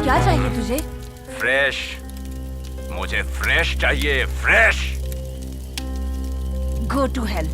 क्या चाहिए तुझे? फ्रेश, मुझे फ्रेश चाहिए, फ्रेश। Go to hello.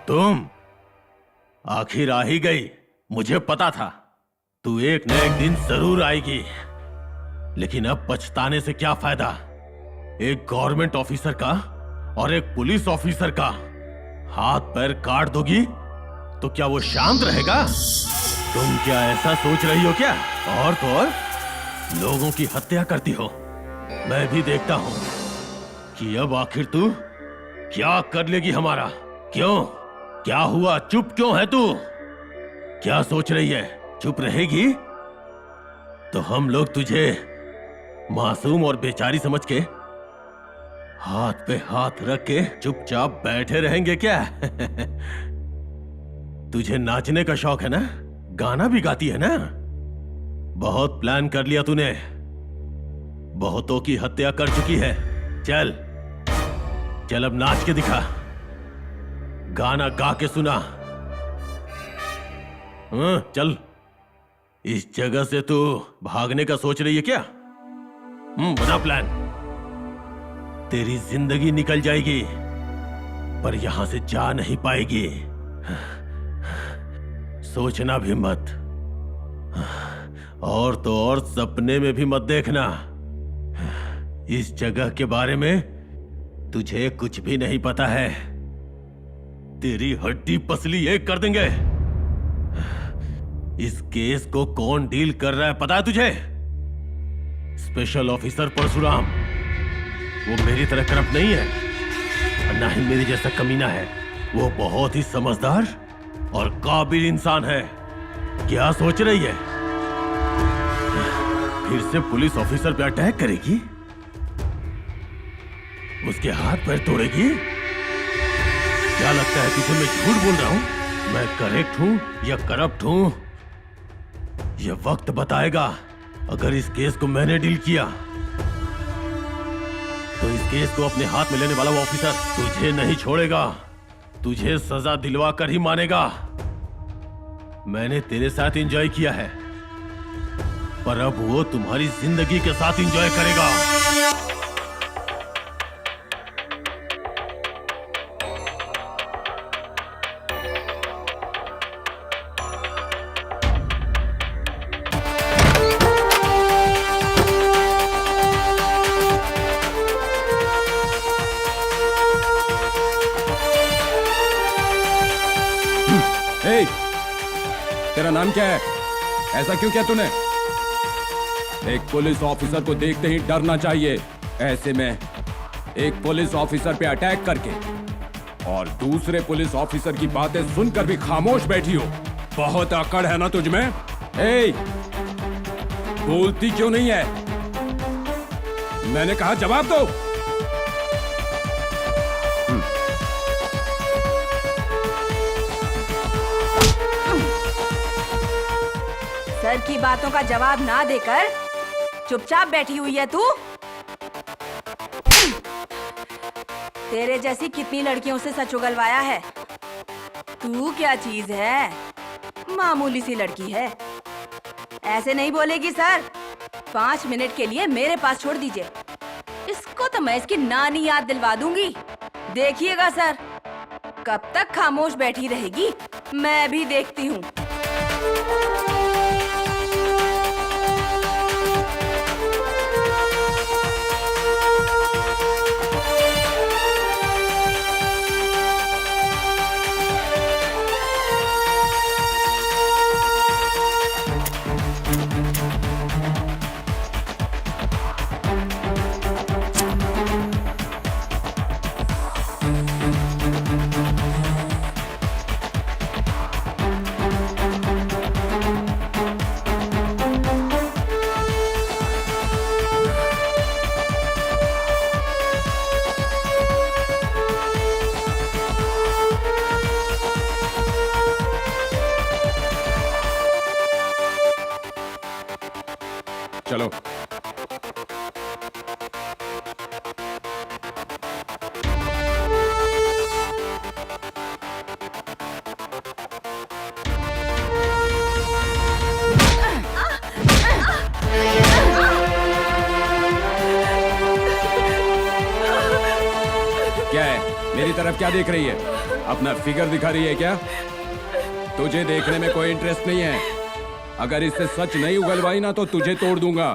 तुम आखिर आ ही गई। मुझे पता था तू एक न एक दिन जरूर आएगी, लेकिन अब पछताने से क्या फायदा। एक गवर्नमेंट ऑफिसर का और एक पुलिस ऑफिसर का हाथ पैर काट दोगी तो क्या वो शांत रहेगा? तुम क्या ऐसा सोच रही हो क्या? और तो और लोगों की हत्या करती हो। मैं भी देखता हूं कि अब आखिर तू क्या कर लेगी हमारा। क्यों, क्या हुआ? चुप क्यों है तू? क्या सोच रही है? चुप रहेगी तो हम लोग तुझे मासूम और बेचारी समझ के हाथ पे हाथ रख के चुपचाप बैठे रहेंगे क्या? तुझे नाचने का शौक है ना? गाना भी गाती है ना? बहुत प्लान कर लिया तूने, बहुतों की हत्या कर चुकी है। चल चल अब नाच के दिखा, गाना गा के सुना। चल, इस जगह से तू भागने का सोच रही है क्या? बना प्लान। तेरी जिंदगी निकल जाएगी पर यहां से जा नहीं पाएगी। सोचना भी मत, और तो और सपने में भी मत देखना। इस जगह के बारे में तुझे कुछ भी नहीं पता है। तेरी हड्डी पसली एक कर देंगे। इस केस को कौन डील कर रहा है पता है तुझे? Special officer Parshuram. वो मेरी तरह करप्ट नहीं है और ना ही मेरी जैसा कमीना है। वो बहुत ही समझदार और काबिल इंसान है। क्या सोच रही है? फिर से पुलिस ऑफिसर पे अटैक करेगी? उसके हाथ पैर तोड़ेगी? क्या लगता है तुझे मैं झूठ बोल रहा हूँ? मैं करेक्ट हूँ या करप्ट हूँ? ये वक्त बताएगा। अगर इस केस को मैंने डील किया तो इस केस को अपने हाथ में लेने वाला वो ऑफिसर तुझे नहीं छोड़ेगा, तुझे सजा दिलवा कर ही मानेगा। मैंने तेरे साथ एंजॉय किया है, पर अब वो तुम्हारी जिंदगी के साथ एंजॉय करेगा। ए, तेरा नाम क्या है? ऐसा क्यों किया तूने? एक पुलिस ऑफिसर को देखते ही डरना चाहिए। ऐसे में एक पुलिस ऑफिसर पे अटैक करके और दूसरे पुलिस ऑफिसर की बातें सुनकर भी खामोश बैठी हो। बहुत अकड़ है ना तुझ में? ए, बोलती क्यों नहीं है? मैंने कहा जवाब दो। सर की बातों का जवाब ना देकर चुपचाप बैठी हुई है तू। तेरे जैसी कितनी लड़कियों से सच उगलवाया है। तू क्या चीज है? मामूली सी लड़की है। ऐसे नहीं बोलेगी सर। 5 मिनट के लिए मेरे पास छोड़ दीजिए। इसको तो मैं इसकी नानी याद दिलवा दूंगी। देखिएगा सर, कब तक खामोश बैठी रहेगी मैं भी देखती हूँ। चलो। क्या है? मेरी तरफ क्या देख रही है? अपना फिगर दिखा रही है क्या? तुझे देखने में कोई इंटरेस्ट नहीं है। अगर इससे सच नहीं उगलवाई ना तो तुझे तोड़ दूंगा।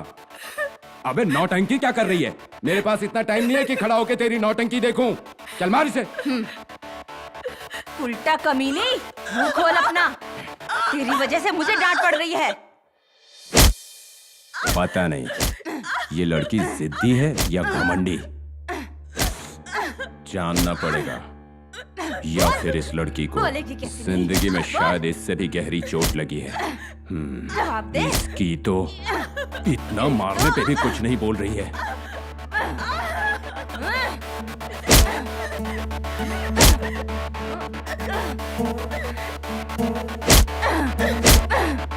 अबे नौटंकी क्या कर रही है? मेरे पास इतना टाइम नहीं है कि खड़ा होके तेरी नौटंकी देखूं। चल मार इसे। उल्टा कमीनी, मुंह खोल अपना। तेरी वजह से मुझे डांट पड़ रही है। पता नहीं ये लड़की जिद्दी है या घमंडी। जानना पड़ेगा, या फिर इस लड़की को जिंदगी में शायद इससे भी गहरी चोट लगी है। जवाब दे। इसकी तो इतना मारने पे भी कुछ नहीं बोल रही है।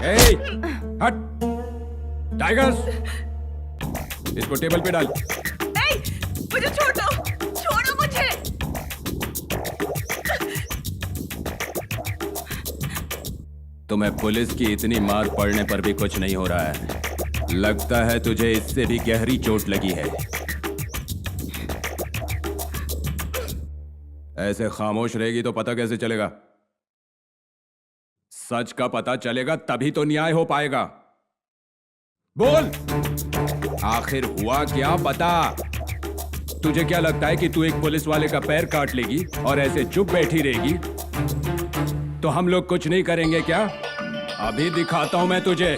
ए, हट! टाइगर्स, इसको टेबल पे डाल। मुझे छोड़ दो, छोड़ो मुझे। तुम्हें पुलिस की इतनी मार पड़ने पर भी कुछ नहीं हो रहा है। लगता है तुझे इससे भी गहरी चोट लगी है। ऐसे खामोश रहेगी तो पता कैसे चलेगा? सच का पता चलेगा तभी तो न्याय हो पाएगा। बोल, आखिर हुआ क्या? बता। तुझे क्या लगता है कि तू एक पुलिस वाले का पैर काट लेगी और ऐसे चुप बैठी रहेगी तो हम लोग कुछ नहीं करेंगे क्या? अभी दिखाता हूं मैं तुझे।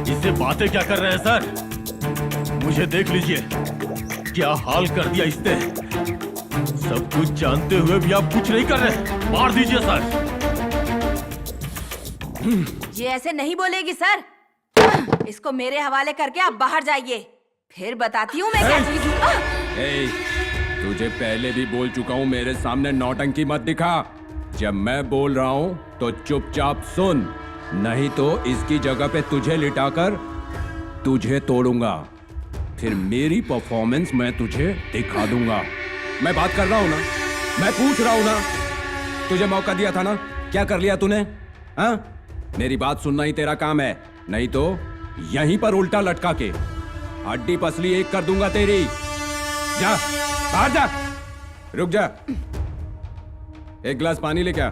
इससे बातें क्या कर रहे हैं सर? मुझे देख लीजिए, क्या हाल कर दिया इसने। सब कुछ जानते हुए भी आप कुछ नहीं कर रहे। मार दीजिए सर। ये ऐसे नहीं बोलेगी सर। इसको मेरे हवाले करके आप बाहर जाइए, फिर बताती हूँ मैं क्या चीज हूँ। ए, तुझे पहले भी बोल चुका हूँ, मेरे सामने नौटंकी मत दिखा। जब मैं बोल रहा हूँ तो चुपचाप सुन, नहीं तो इसकी जगह पे तुझे लिटाकर तुझे तोड़ूंगा, फिर मेरी परफॉर्मेंस मैं तुझे दिखा दूंगा। मैं बात कर रहा हूँ ना, मैं पूछ रहा हूँ ना, तुझे मौका दिया था ना, क्या कर लिया तूने? हाँ, मेरी बात सुनना ही तेरा काम है, नहीं तो यहीं पर उल्टा लटका के हड्डी पसली एक कर दूंगा तेरी। जा बाहर जा, रुक जा, एक गिलास पानी ले। क्या?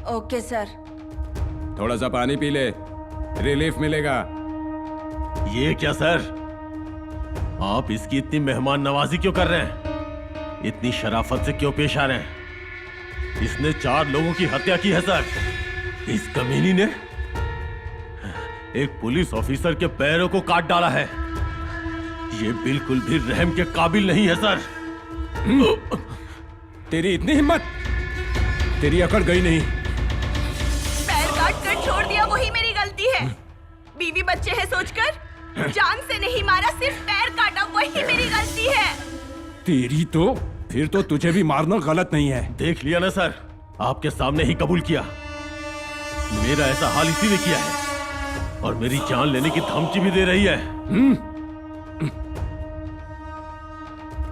Okay sir. थोड़ा सा पानी पी ले, रिलीफ मिलेगा। ये क्या सर, आप इसकी इतनी मेहमान नवाजी क्यों कर रहे हैं? इतनी शराफत से क्यों पेश आ रहे हैं? इसने 4 लोगों की हत्या की है सर। इस कमीनी ने एक पुलिस ऑफिसर के पैरों को काट डाला है। ये बिल्कुल भी रहम के काबिल नहीं है सर। तेरी इतनी हिम्मत, तेरी अकड़ गई नहीं। पैर काट कर छोड़ दिया वही मेरी गलती है। बीवी बच्चे हैं सोचकर जान से नहीं मारा, सिर्फ पैर काटा वही मेरी गलती है। तेरी तो फिर तो तुझे भी मारना गलत नहीं है। देख लिया ना सर, आपके सामने ही कबूल किया। मेरा ऐसा हाल इसी ने किया है और मेरी जान लेने की धमकी भी दे रही है।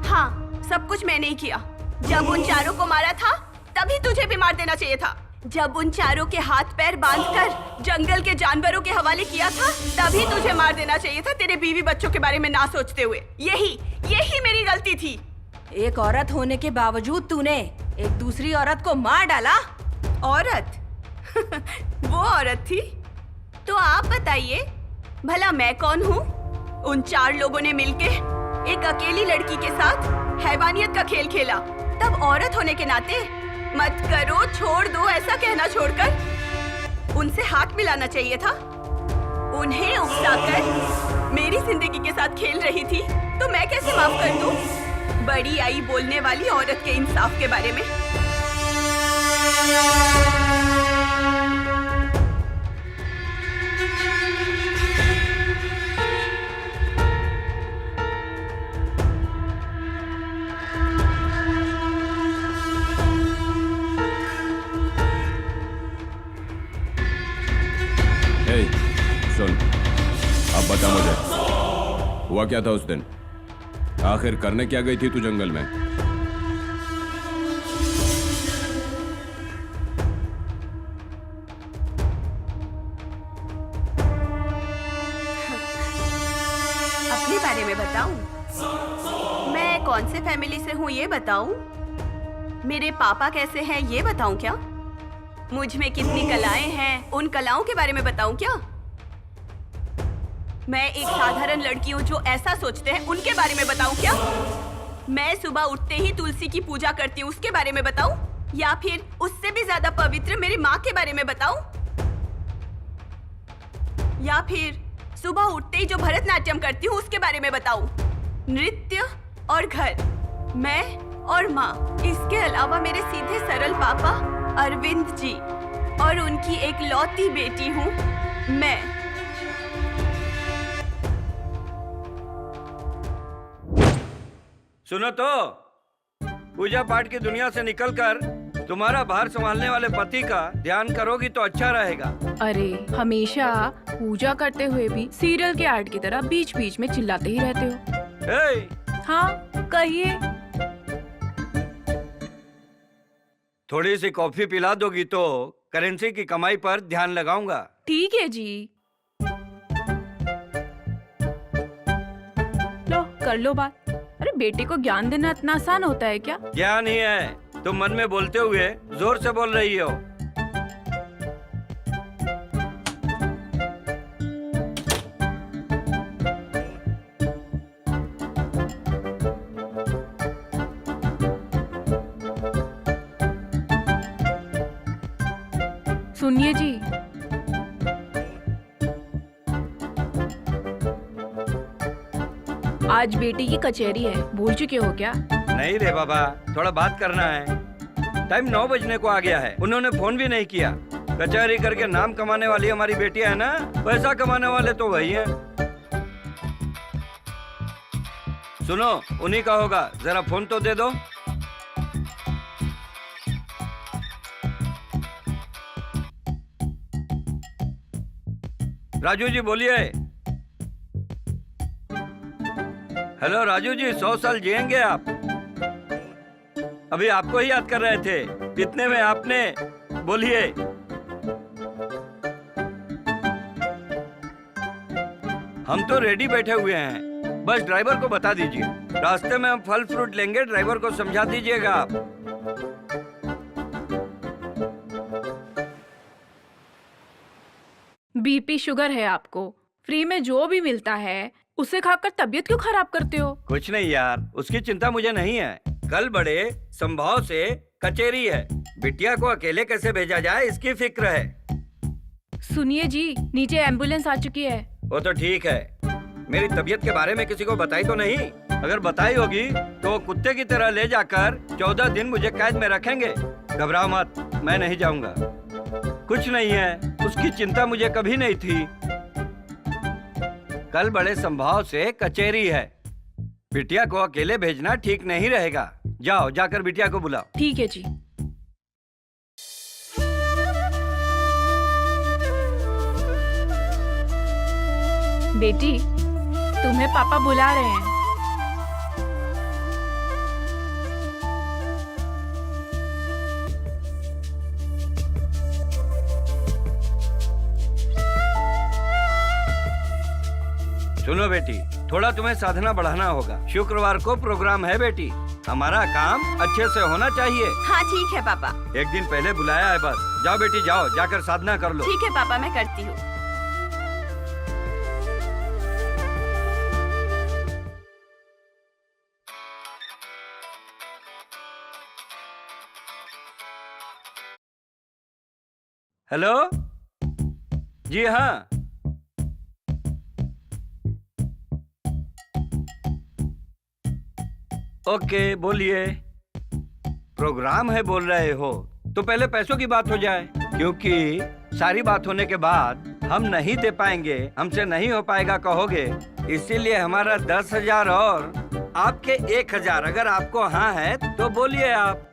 हाँ, सब कुछ मैंने ही किया। जब उन 4 को मारा था तभी तुझे भी मार देना चाहिए था। जब उन 4 के हाथ पैर बांधकर जंगल के जानवरों के हवाले किया था तभी तुझे मार देना चाहिए था, तेरे बीवी बच्चों के बारे में ना सोचते हुए। यही मेरी गलती थी। एक औरत होने के बावजूद तूने एक दूसरी औरत को मार डाला। औरत? वो औरत थी? तो आप बताइए भला मैं कौन हूँ? उन 4 लोगों ने मिलके एक अकेली लड़की के साथ हैवानियत का खेल खेला, तब औरत होने के नाते मत करो, छोड़ दो ऐसा कहना छोड़कर उनसे हाथ मिलाना चाहिए था। उन्हें उकसाकर मेरी जिंदगी के साथ खेल रही थी तो मैं कैसे माफ कर दूं? बड़ी आई बोलने वाली औरत के इंसाफ के बारे में। सुन, अब बता मुझे, हुआ क्या था उस दिन? आखिर करने क्या गई थी तू जंगल में? अपने बारे में बताऊं? मैं कौन से फैमिली से हूँ ये बताऊं? मेरे पापा कैसे हैं ये बताऊं क्या? मुझ में कितनी कलाएं हैं उन कलाओं के बारे में बताऊं क्या? मैं एक साधारण लड़की हूँ जो ऐसा सोचते हैं उनके बारे में बताऊं क्या? मैं सुबह उठते ही तुलसी की पूजा करती हूँ उसके बारे में बताऊं? या फिर उससे भी ज्यादा पवित्र मेरी माँ के बारे में बताऊं? या फिर सुबह उठते ही जो भरतनाट्यम करती हूँ उसके बारे में बताऊं? नृत्य और घर, मैं और माँ, इसके अलावा मेरे सीधे सरल पापा अरविंद जी और उनकी एक लौती बेटी हूँ मैं। सुनो तो, पूजा पाठ की दुनिया से निकलकर तुम्हारा बाहर संभालने वाले पति का ध्यान करोगी तो अच्छा रहेगा। अरे हमेशा पूजा करते हुए भी सीरियल के ऐड की तरह बीच बीच में चिल्लाते ही रहते हो। ए, हाँ कहिए। थोड़ी सी कॉफी पिला दोगी तो करेंसी की कमाई पर ध्यान लगाऊंगा। ठीक है जी, लो कर लो बात। अरे बेटे को ज्ञान देना इतना आसान होता है क्या? ज्ञान ही है, तुम मन में बोलते हुए जोर से बोल रही हो। सुनिए जी, आज बेटी की कचहरी है, भूल चुके हो क्या? नहीं रे बाबा, थोड़ा बात करना है। टाइम 9 बजने को आ गया है, उन्होंने फोन भी नहीं किया। कचहरी करके नाम कमाने वाली हमारी बेटियां है ना, पैसा कमाने वाले तो वही हैं। सुनो, उन्हीं का होगा, जरा फोन तो दे दो। राजू जी बोलिए। हेलो राजू जी, 100 साल जिएंगे आप। अभी आपको ही याद कर रहे थे। कितने में आपने? बोलिए। हम तो रेडी बैठे हुए हैं, बस ड्राइवर को बता दीजिए। रास्ते में हम फल फ्रूट लेंगे, ड्राइवर को समझा दीजिएगा आप। बीपी शुगर है आपको, फ्री में जो भी मिलता है उसे खाकर तबीयत क्यों खराब करते हो? कुछ नहीं यार, उसकी चिंता मुझे नहीं है। कल बड़े संभाव से कचेरी है, बिटिया को अकेले कैसे भेजा जाए इसकी फिक्र है। सुनिए जी, नीचे एम्बुलेंस आ चुकी है। वो तो ठीक है, मेरी तबीयत के बारे में किसी को बताई तो नहीं? अगर बताई होगी तो कुत्ते की तरह ले जाकर 14 दिन मुझे कैद में रखेंगे। घबराओ मत, मैं नहीं जाऊंगा। कुछ नहीं है, उसकी चिंता मुझे कभी नहीं थी। कल बड़े संभाव से कचेरी है, बिटिया को अकेले भेजना ठीक नहीं रहेगा। जाओ, जाकर बिटिया को बुलाओ। ठीक है जी। बेटी, तुम्हें पापा बुला रहे हैं। सुनो बेटी, थोड़ा तुम्हें साधना बढ़ाना होगा। शुक्रवार को प्रोग्राम है बेटी, हमारा काम अच्छे से होना चाहिए। हाँ ठीक है पापा। एक दिन पहले बुलाया है बस। जाओ बेटी जाओ, जाकर साधना कर लो। ठीक है पापा, मैं करती हूँ। हेलो जी, हाँ ओके बोलिए। प्रोग्राम है बोल रहे हो तो पहले पैसों की बात हो जाए, क्योंकि सारी बात होने के बाद हम नहीं दे पाएंगे, हमसे नहीं हो पाएगा कहोगे। इसीलिए हमारा 10,000 और आपके 1,000। अगर आपको हाँ है तो बोलिए आप।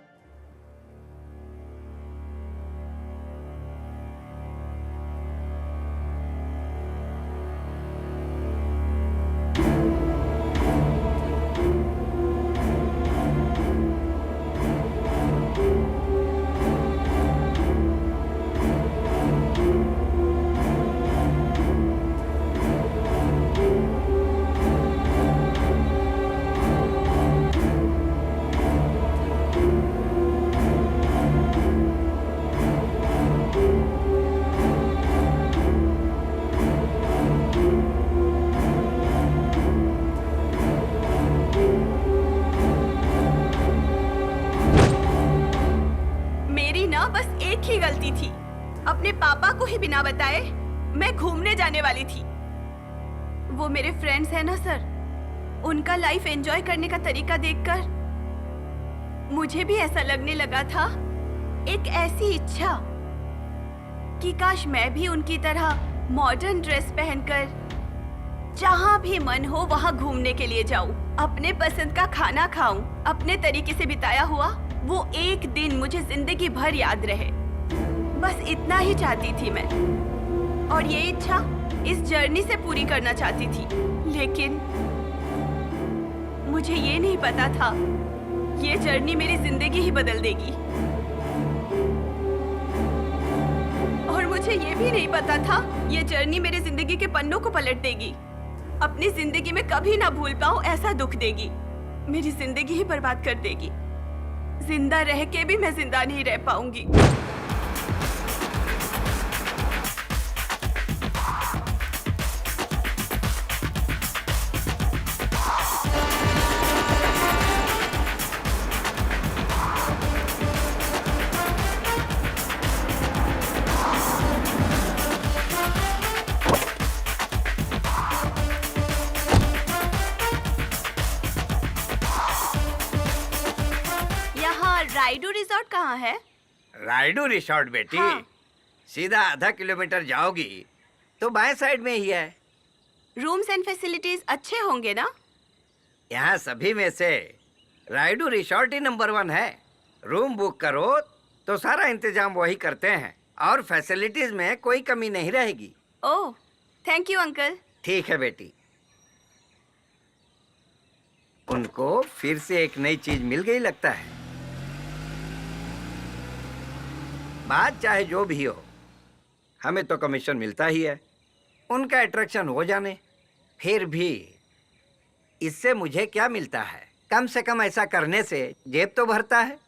ही गलती थी। अपने पापा को ही बिना बताए मैं घूमने जाने वाली थी। वो मेरे फ्रेंड्स हैं ना सर, उनका लाइफ एंजॉय करने का तरीका देखकर मुझे भी ऐसा लगने लगा था, एक ऐसी इच्छा कि काश मैं भी उनकी तरह मॉडर्न ड्रेस पहनकर जहां भी मन हो वहां घूमने के लिए जाऊं, अपने पसंद का खाना खाऊं, अपने तरीके से बिताया हुआ वो एक दिन मुझे जिंदगी भर याद रहे। बस इतना ही चाहती थी मैं, और ये इच्छा इस जर्नी से पूरी करना चाहती थी। लेकिन मुझे ये नहीं पता था ये जर्नी मेरी जिंदगी ही बदल देगी, और मुझे ये भी नहीं पता था ये जर्नी मेरी जिंदगी के पन्नों को पलट देगी, अपनी जिंदगी में कभी ना भूल पाऊं ऐसा दुख देगी, मेरी जिंदगी ही बर्बाद कर देगी। जिंदा रह के भी मैं जिंदा नहीं रह पाऊंगी। राइडू रिसोर्ट कहाँ है? राइडू रिसोर्ट बेटी, हाँ। सीधा आधा किलोमीटर जाओगी तो बाएं साइड में ही है। रूम्स एंड फैसिलिटीज अच्छे होंगे ना? यहाँ सभी में से रायडू रिसोर्ट ही नंबर 1 है। रूम बुक करो तो सारा इंतजाम वही करते हैं और फैसिलिटीज में कोई कमी नहीं रहेगी। ओह, थैंक यू अंकल। ठीक है बेटी। उनको फिर से एक नई चीज मिल गई लगता है। बात चाहे जो भी हो, हमें तो कमीशन मिलता ही है। उनका अट्रैक्शन हो जाने, फिर भी इससे मुझे क्या मिलता है? कम से कम ऐसा करने से जेब तो भरता है।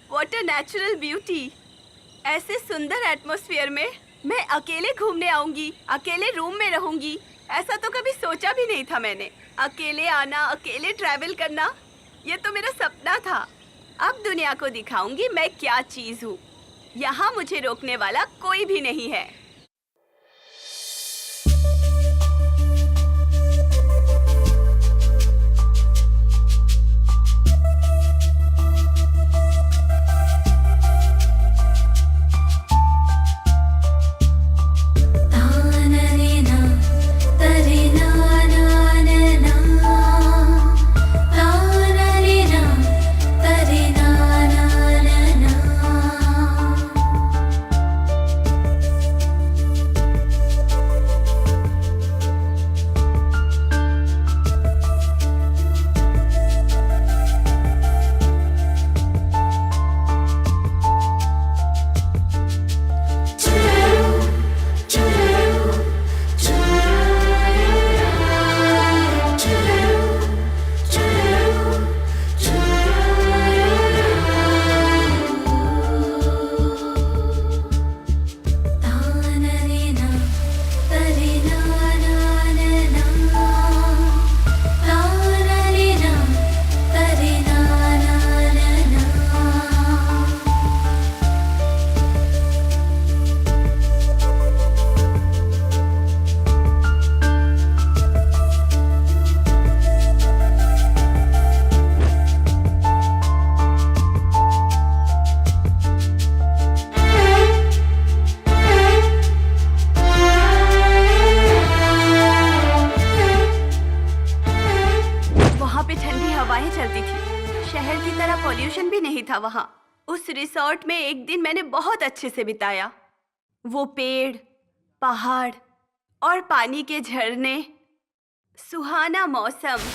What a natural beauty. ऐसे सुंदर एटमॉस्फेयर में मैं अकेले घूमने आऊंगी, अकेले रूम में रहूंगी, ऐसा तो कभी सोचा भी नहीं था मैंने। अकेले आना, अकेले ट्रैवल करना, ये तो मेरा सपना था। अब दुनिया को दिखाऊंगी मैं क्या चीज हूँ। यहाँ मुझे रोकने वाला कोई भी नहीं है। पॉल्यूशन भी नहीं था वहाँ। उस रिसोर्ट में एक दिन मैंने बहुत अच्छे से बिताया। वो पेड़, पहाड़ और पानी के झरने, सुहाना मौसम।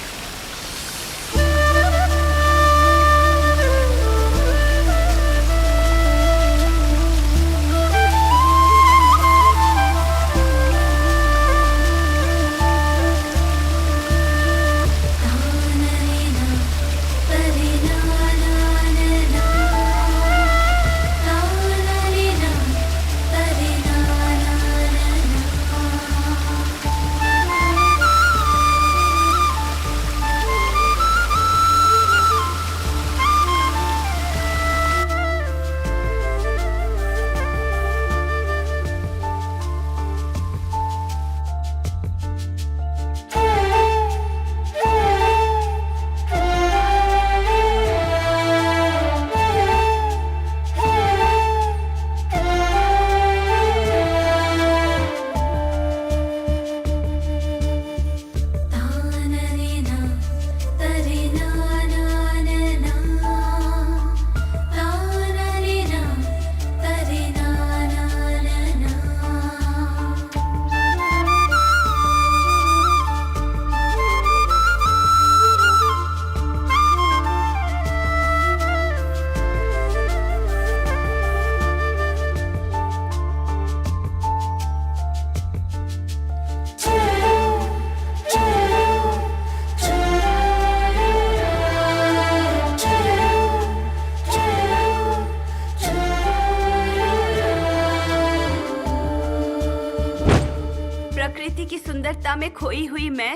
प्रकृति की सुंदरता में खोई हुई मैं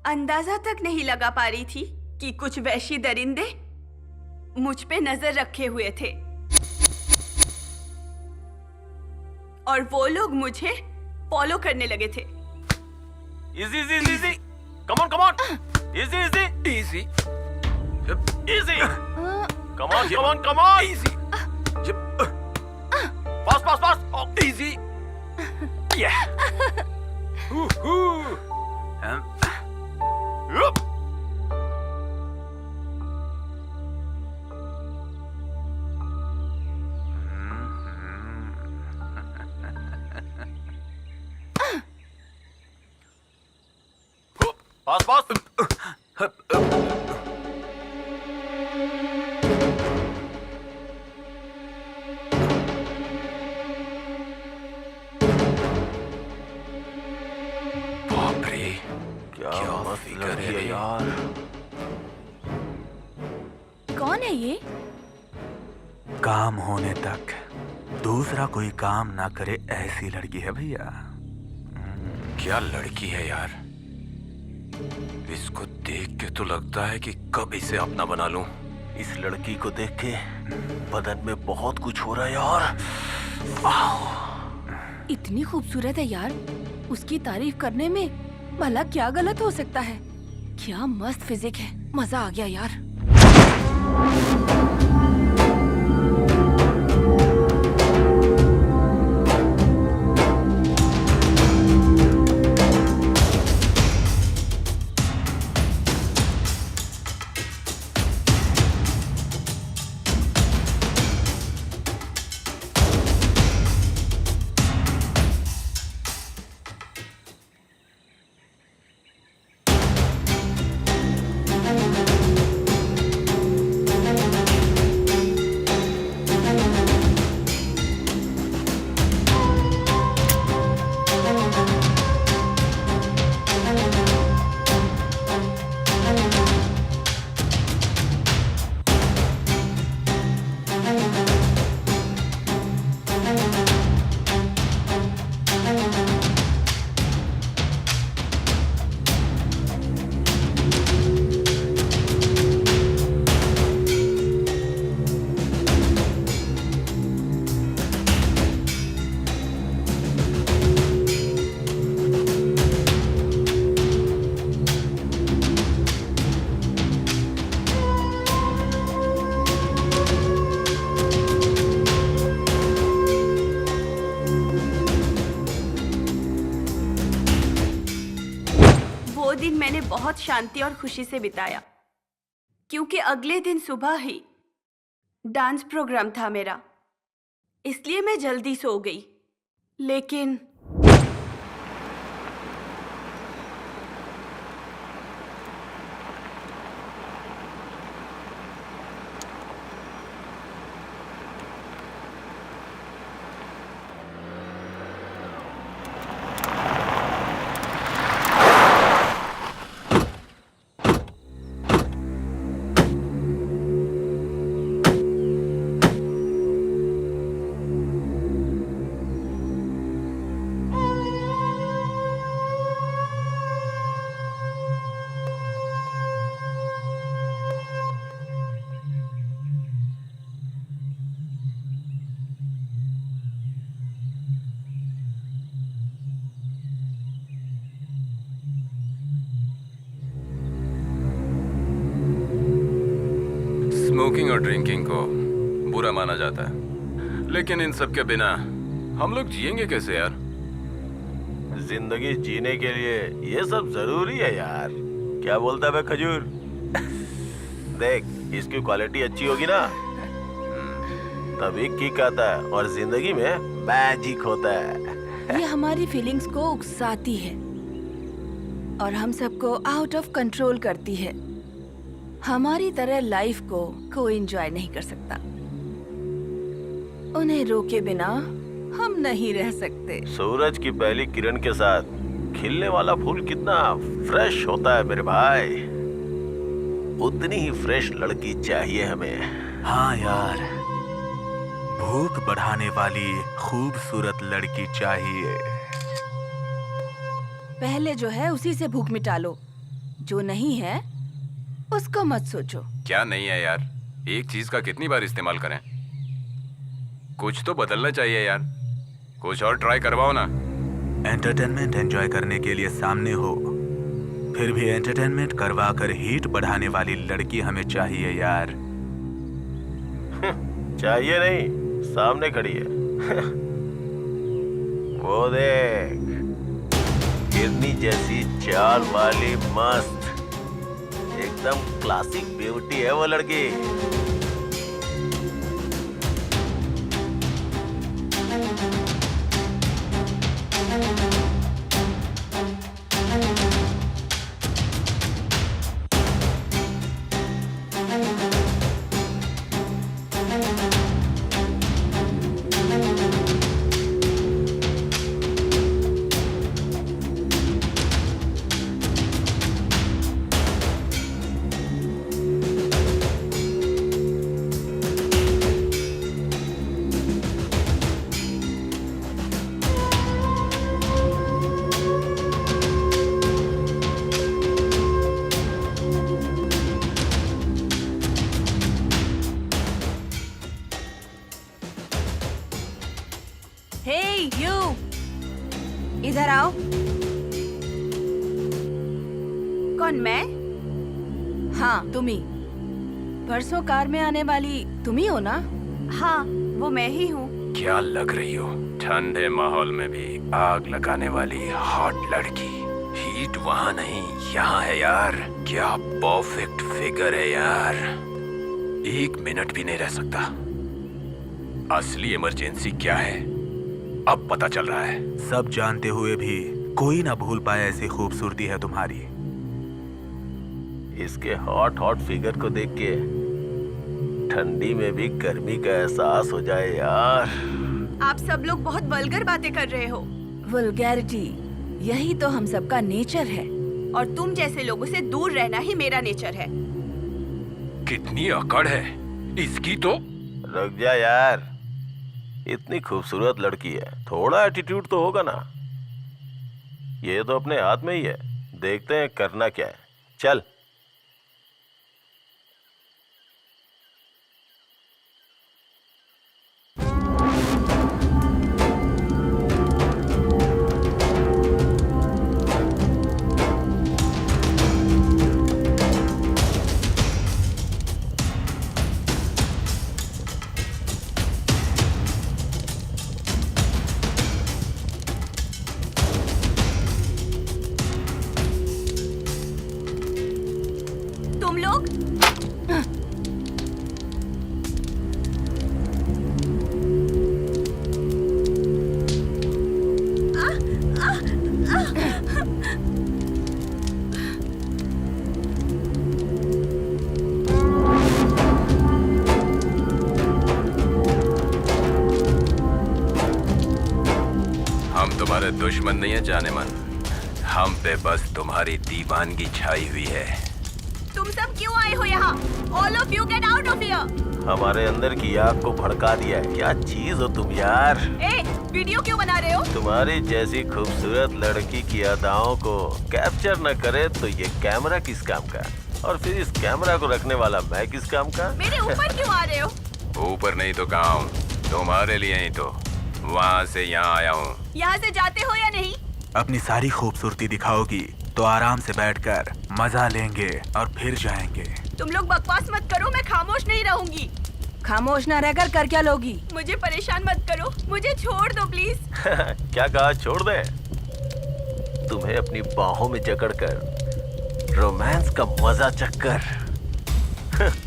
अंदाजा तक नहीं लगा पा रही थी कि कुछ वहशी दरिंदे मुझ पे नजर रखे हुए थे और वो लोग मुझे फॉलो करने लगे थे। Easy easy easy easy, come on easy easy easy easy, come on easy fast easy या फास्ट बाप रे, क्या मस्त फिगर लड़की है यार। कौन है ये? काम होने तक दूसरा कोई काम ना करे ऐसी लड़की है भैया। क्या लड़की है यार, इसको देख के तो लगता है कि कब इसे अपना बना लूं। इस लड़की को देख के बदन में बहुत कुछ हो रहा है यार। इतनी खूबसूरत है यार, उसकी तारीफ करने में भला क्या गलत हो सकता है। क्या मस्त फिजिक है, मजा आ गया यार। दिन मैंने बहुत शांति और खुशी से बिताया क्योंकि अगले दिन सुबह ही डांस प्रोग्राम था मेरा, इसलिए मैं जल्दी सो गई। लेकिन स्मोकिंग और ड्रिंकिंग को बुरा माना जाता है, लेकिन इन सब के बिना हम लोग जिएंगे कैसे यार? जिंदगी जीने के लिए ये सब जरूरी है यार। क्या बोलता है खजूर? देख, इसकी क्वालिटी अच्छी होगी ना तभी किक आता है और जिंदगी में मैजिक होता है। ये हमारी फीलिंग्स को उकसाती है और हम सबको आउट ऑफ कंट्रोल करती है। हमारी तरह लाइफ को कोई एंजॉय नहीं कर सकता। उन्हें रोके बिना हम नहीं रह सकते। सूरज की पहली किरण के साथ खिलने वाला फूल कितना फ्रेश होता है मेरे भाई, उतनी ही फ्रेश लड़की चाहिए हमें। हाँ यार, भूख बढ़ाने वाली खूबसूरत लड़की चाहिए। पहले जो है उसी से भूख मिटा लो, जो नहीं है उसको मत सोचो। क्या नहीं है यार, एक चीज का कितनी बार इस्तेमाल करें? कुछ तो बदलना चाहिए यार, कुछ और ट्राई करवाओ ना। एंटरटेनमेंट एंजॉय करने के लिए सामने हो, फिर भी एंटरटेनमेंट करवा कर हीट बढ़ाने वाली लड़की हमें चाहिए यार। चाहिए नहीं, सामने खड़ी है। वो देख, हिरनी जैसी चाल वाली मस्त, एकदम क्लासिक ब्यूटी है वो लड़की। हे यू, इधर आओ। कौन, मैं? हाँ तुम ही। परसों कार में आने वाली तुम ही हो ना? हाँ, वो मैं ही हूँ। क्या लग रही हो, ठंडे माहौल में भी आग लगाने वाली हॉट लड़की। हीट वहाँ नहीं, यहाँ है यार। क्या परफेक्ट फिगर है यार, 1 मिनट भी नहीं रह सकता। असली इमरजेंसी क्या है अब पता चल रहा है। सब जानते हुए भी कोई ना भूल पाए ऐसी खूबसूरती है तुम्हारी। इसके हॉट हॉट फिगर को देख के ठंडी में भी गर्मी का एहसास हो जाए यार। आप सब लोग बहुत वल्गर बातें कर रहे हो, वल्गैरिटी, यही तो हम सबका नेचर है। और तुम जैसे लोगों से दूर रहना ही मेरा नेचर है। कितनी अकड़ है इसकी तो। रुक जा यार, इतनी खूबसूरत लड़की है, थोड़ा एटीट्यूड तो होगा ना। ये तो अपने हाथ में ही है, देखते हैं करना क्या है। चल। तुम लोग हम तुम्हारे दुश्मन नहीं है जाने मन, हम पे बस तुम्हारी दीवानगी छाई हुई है। तुम सब क्यों आए हो यहाँ? All of you get out of here! हमारे अंदर की आग को भड़का दिया है। क्या चीज हो तुम यार। ए, वीडियो क्यों बना रहे हो? तुम्हारी जैसी खूबसूरत लड़की की अदाओं को कैप्चर न करे तो ये कैमरा किस काम का, और फिर इस कैमरा को रखने वाला मैं किस काम का। मेरे ऊपर क्यों आ रहे हो? ऊपर नहीं तो कहाँ हूँ, तुम्हारे लिए ही तो वहाँ से यहाँ आया हूँ। यहाँ से जाते हो या नहीं? अपनी सारी खूबसूरती दिखाओगी तो आराम से बैठकर मजा लेंगे और फिर जाएंगे। तुम लोग बकवास मत करो, मैं खामोश नहीं रहूंगी। खामोश ना रहकर कर क्या लोगी? मुझे परेशान मत करो, मुझे छोड़ दो प्लीज। क्या कहा, छोड़ दे? तुम्हें अपनी बाहों में जकड़कर रोमांस का मजा चक्कर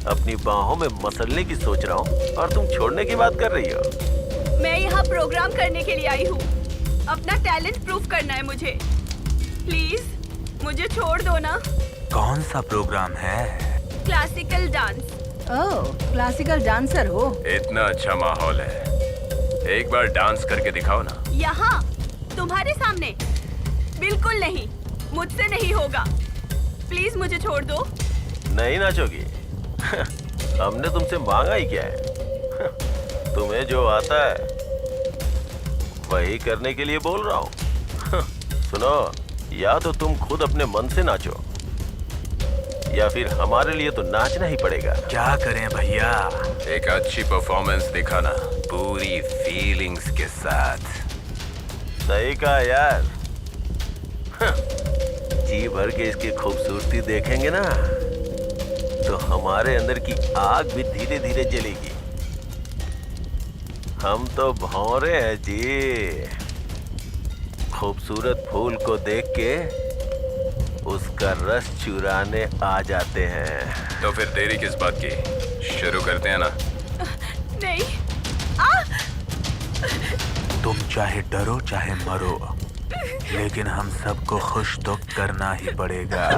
अपनी बाहों में मसलने की सोच रहा हूँ और तुम छोड़ने की बात कर रही हो। मैं यहाँ प्रोग्राम करने के लिए आई हूँ, अपना टैलेंट प्रूव करना है मुझे। प्लीज मुझे छोड़ दो ना। कौन सा प्रोग्राम है? Classical dance. Oh, classical dancer हो? इतना अच्छा माहौल है, एक बार डांस करके दिखाओ ना। यहाँ तुम्हारे सामने? बिल्कुल नहीं, मुझसे नहीं होगा। प्लीज मुझे छोड़ दो। नहीं नाचोगी? हमने तुमसे मांगा ही क्या है? तुम्हें जो आता है वही करने के लिए बोल रहा हूँ। सुनो, या तो तुम खुद अपने मन से नाचो, या फिर हमारे लिए तो नाचना ही पड़ेगा। क्या करें भैया? एक अच्छी परफॉर्मेंस दिखाना, पूरी फीलिंग्स के साथ। सही कहा यार। जी भर के इसकी खूबसूरती देखेंगे ना, तो हमारे अंदर की आग भी धीरे धीरे जलेगी। हम तो भौरे हैं जी। खूबसूरत फूल को देख के उसका रस चुराने आ जाते हैं। तो फिर देरी किस बात की? शुरू करते हैं ना? नहीं। तुम चाहे डरो चाहे मरो, लेकिन हम सबको खुश तो करना ही पड़ेगा।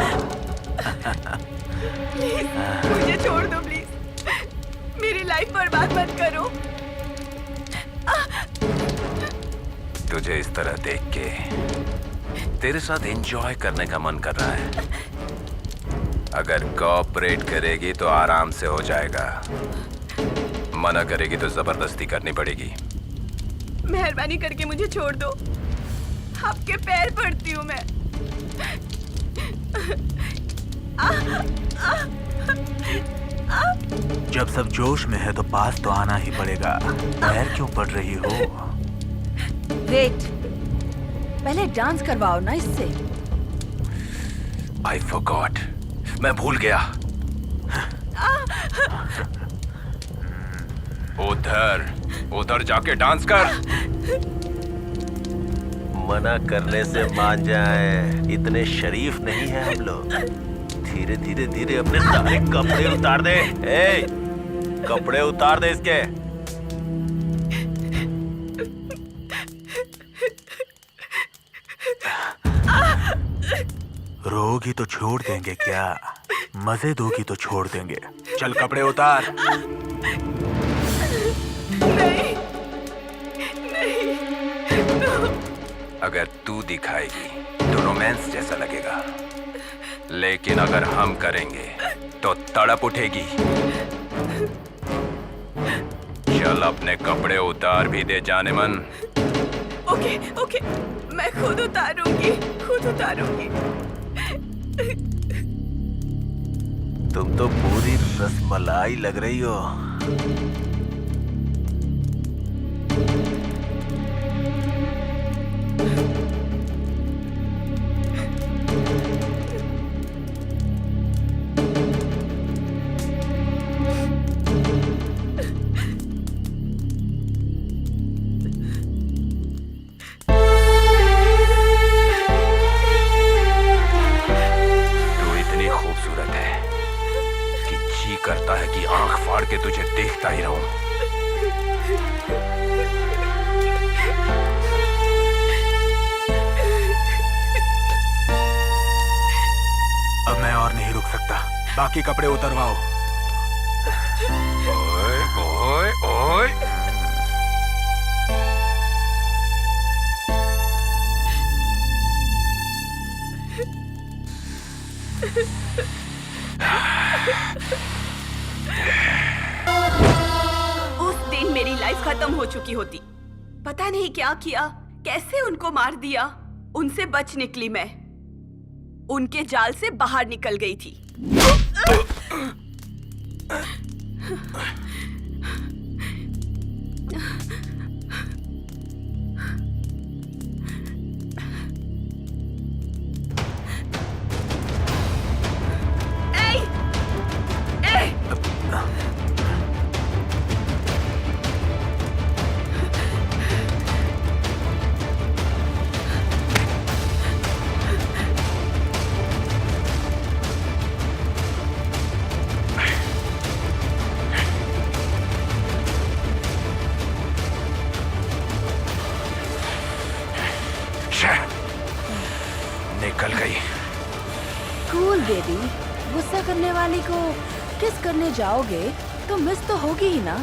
मुझे छोड़ दो प्लीज। मेरी लाइफ बर्बाद मत करो। तुझे इस तरह देख के तेरे साथ एंजॉय करने का मन कर रहा है। अगर कोऑपरेट करेगी तो आराम से हो जाएगा, मना करेगी तो जबरदस्ती करनी पड़ेगी। मेहरबानी करके मुझे छोड़ दो, आपके पैर पड़ती हूँ मैं। जब सब जोश में है तो पास तो आना ही पड़ेगा। पैर क्यों पड़ रही हो? वेट, पहले डांस करवाओ ना इससे। I forgot, मैं भूल गया। उधर उधर जाके डांस कर। मना करने से मान जाए, इतने शरीफ नहीं है हम लोग। धीरे धीरे धीरे अपने सारे कपड़े उतार दे। ए, कपड़े उतार दे इसके। रोगी तो छोड़ देंगे क्या? मजे दोगी तो छोड़ देंगे। चल कपड़े उतार। नहीं, नहीं, अगर तू दिखाएगी तो रोमांस जैसा लगेगा, लेकिन अगर हम करेंगे तो तड़प उठेगी। चल अपने कपड़े उतार भी दे जाने मन। ओके ओके, मैं खुद उतारूंगी, खुद उतारूंगी। तुम तो पूरी रसमलाई लग रही हो। करता है कि आंख फाड़ के तुझे देखता ही रहूं। अब मैं और नहीं रुक सकता, बाकी कपड़े उतरवाओ। ओए ओए ओए, उस दिन मेरी लाइफ खत्म हो चुकी होती। पता नहीं क्या किया, कैसे उनको मार दिया। उनसे बच निकली मैं, उनके जाल से बाहर निकल गई थी। निकल गई। कूल बेबी, गुस्सा करने वाली को किस करने जाओगे तो मिस तो होगी ही ना।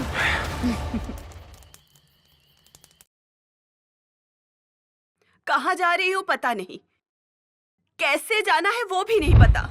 कहाँ जा रही हूँ पता नहीं, कैसे जाना है वो भी नहीं पता।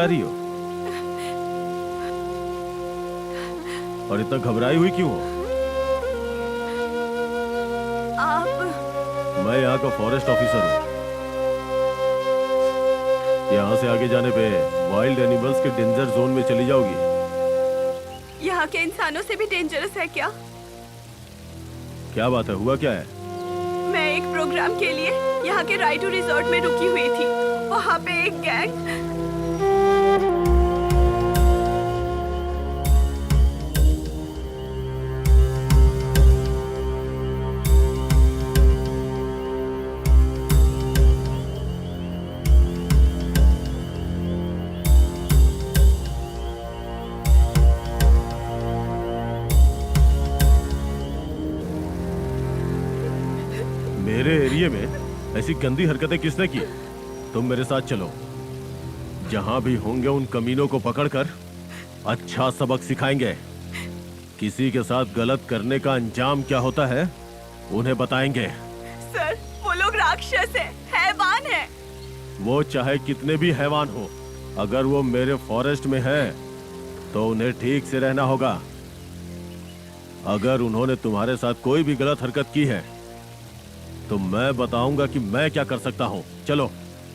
जा रही हो? और इतना घबराई हुई क्यों हो? आप मैं यहाँ का फॉरेस्ट ऑफिसर हूँ। यहाँ से आगे जाने पे वाइल्ड एनिमल्स के डेंजर जोन में चली जाओगी। यहाँ के इंसानों से भी डेंजरस है क्या? क्या बात है, हुआ क्या है? मैं एक प्रोग्राम के लिए यहाँ के राइडू रिजॉर्ट में रुकी हुई थी। वहाँ पे एक गैंग मेरे एरिया में ऐसी गंदी हरकतें किसने की? तुम मेरे साथ चलो। जहां भी होंगे उन कमीनों को पकड़कर अच्छा सबक सिखाएंगे। किसी के साथ गलत करने का अंजाम क्या होता है उन्हें बताएंगे। सर, वो लोग राक्षस है, हैवान है। वो चाहे कितने भी हैवान हो, अगर वो मेरे फॉरेस्ट में है तो उन्हें ठीक से रहना होगा। अगर उन्होंने तुम्हारे साथ कोई भी गलत हरकत की है तो मैं बताऊंगा कि मैं क्या कर सकता हूँ। चलो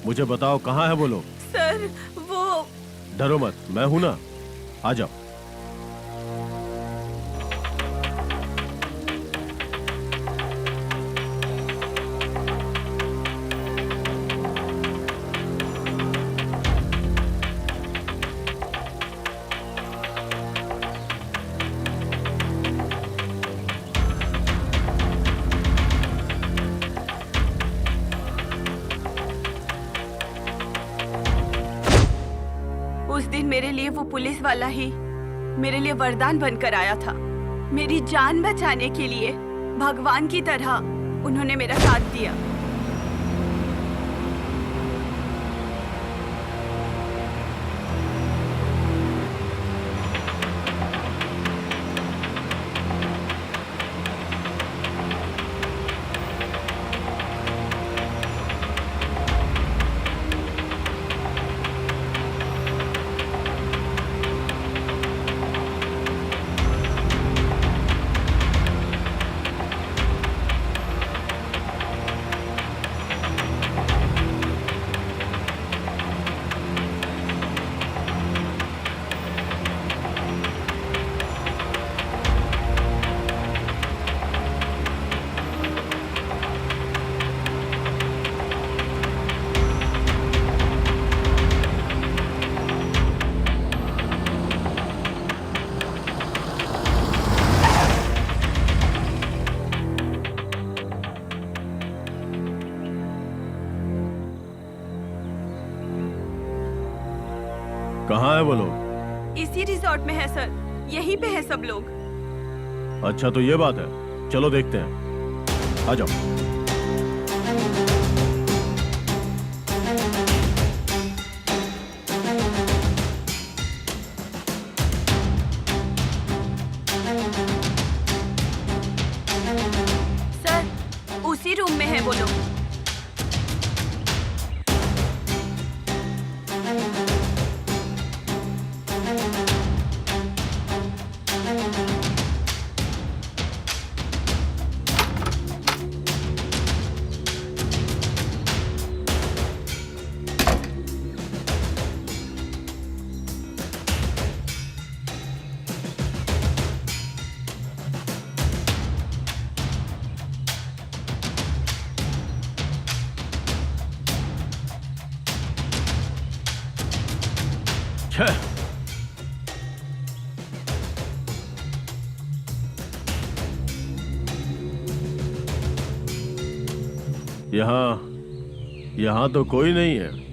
मुझे बताओ, कहाँ है वो लोग? सर, वो डरो मत, मैं हूं ना, आ जाओ। उस दिन मेरे लिए वो पुलिस वाला ही मेरे लिए वरदान बनकर आया था। मेरी जान बचाने के लिए भगवान की तरह उन्होंने मेरा साथ दिया। कहाँ है वो लोग? इसी रिजॉर्ट में है सर, यहीं पे है सब लोग। अच्छा तो ये बात है, चलो देखते हैं, आ जाओ। सर, उसी रूम में है वो लोग। यहाँ तो कोई नहीं है।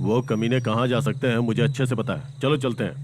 वो कमीने कहाँ जा सकते हैं मुझे अच्छे से पता है, चलो चलते हैं।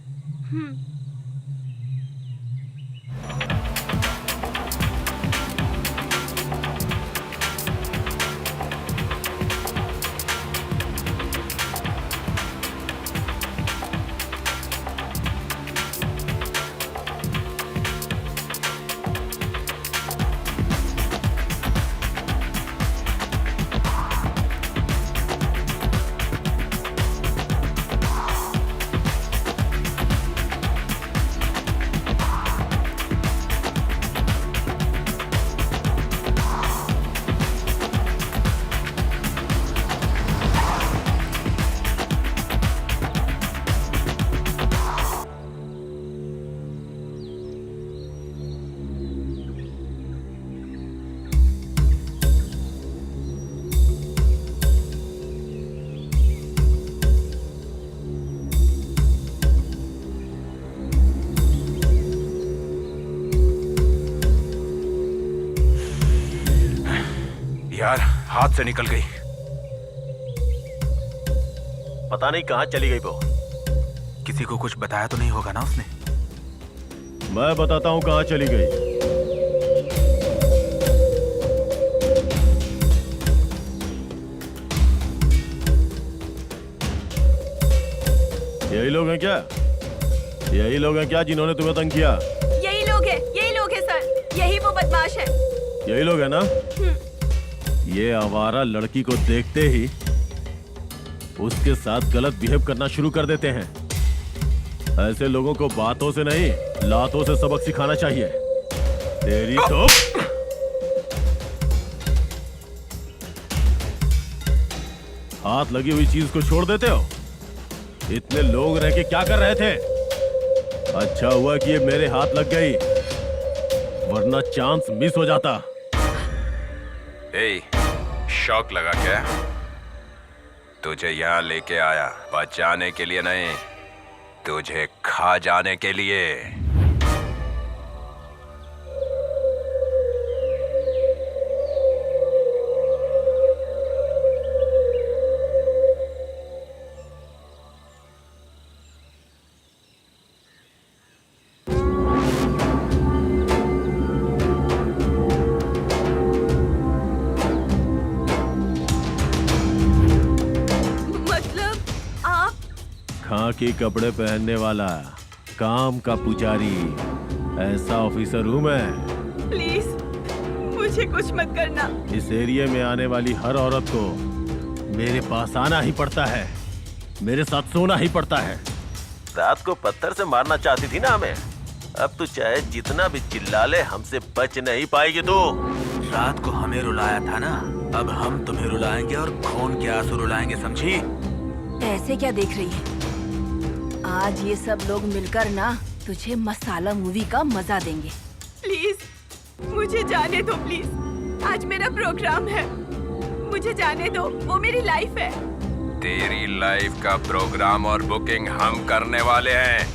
यार हाथ से निकल गई। पता नहीं कहाँ चली गई वो। किसी को कुछ बताया तो नहीं होगा ना उसने? मैं बताता हूँ कहाँ चली गई। यही लोग हैं क्या? यही लोग हैं क्या जिन्होंने तुम्हें तंग किया? यही लोग हैं सर, यही वो बदमाश है। यही लोग हैं ना? ये आवारा लड़की को देखते ही उसके साथ गलत बिहेव करना शुरू कर देते हैं। ऐसे लोगों को बातों से नहीं, लातों से सबक सिखाना चाहिए। तेरी तो हाथ लगी हुई चीज को छोड़ देते हो। इतने लोग रह के क्या कर रहे थे? अच्छा हुआ कि ये मेरे हाथ लग गई, वरना चांस मिस हो जाता। ए, शौक लगा क्या? तुझे यहाँ लेके आया बचाने के लिए नहीं, तुझे खा जाने के लिए। खाकी कपड़े पहनने वाला काम का पुजारी, ऐसा ऑफिसर हूं मैं। प्लीज मुझे कुछ मत करना। इस एरिया में आने वाली हर औरत को मेरे पास आना ही पड़ता है, मेरे साथ सोना ही पड़ता है। रात को पत्थर से मारना चाहती थी ना हमें, अब तू चाहे जितना भी चिल्ला ले हमसे बच नहीं पाएगी। तू रात को हमें रुलाया था ना, अब हम तुम्हें रुलाएंगे और खून के आंसू रुलाएंगे, समझी? ऐसे क्या देख रही है? आज ये सब लोग मिलकर ना तुझे मसाला मूवी का मजा देंगे। प्लीज मुझे जाने दो, प्लीज। आज मेरा प्रोग्राम है, मुझे जाने दो, वो मेरी लाइफ है। तेरी लाइफ का प्रोग्राम और बुकिंग हम करने वाले हैं।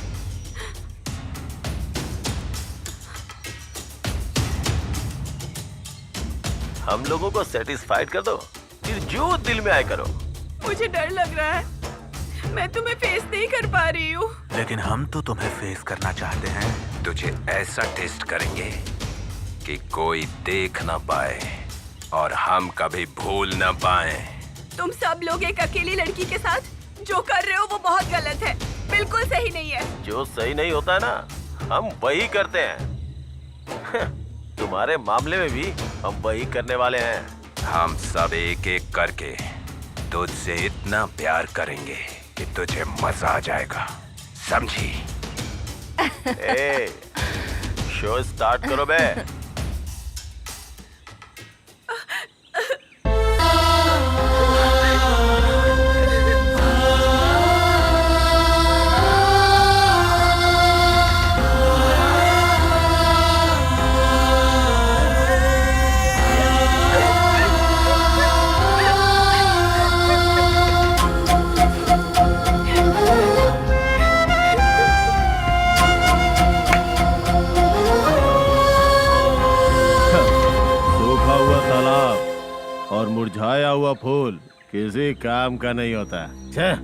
हम लोगों को सेटिस्फाइड कर दो, फिर जो दिल में आए करो। मुझे डर लग रहा है, मैं तुम्हें फेस नहीं कर पा रही हूँ। लेकिन हम तो तुम्हें फेस करना चाहते हैं। तुझे ऐसा टेस्ट करेंगे कि कोई देख ना पाए और हम कभी भूल ना पाए। तुम सब लोग एक अकेली लड़की के साथ जो कर रहे हो वो बहुत गलत है, बिल्कुल सही नहीं है। जो सही नहीं होता है ना, हम वही करते हैं। तुम्हारे मामले में भी हम वही करने वाले हैं। हम सब एक एक करके तुझसे इतना प्यार करेंगे कि तुझे मजा आ जाएगा, समझी? ए, शो स्टार्ट करो बे। और मुरझाया हुआ फूल किसी काम का नहीं होता। छे।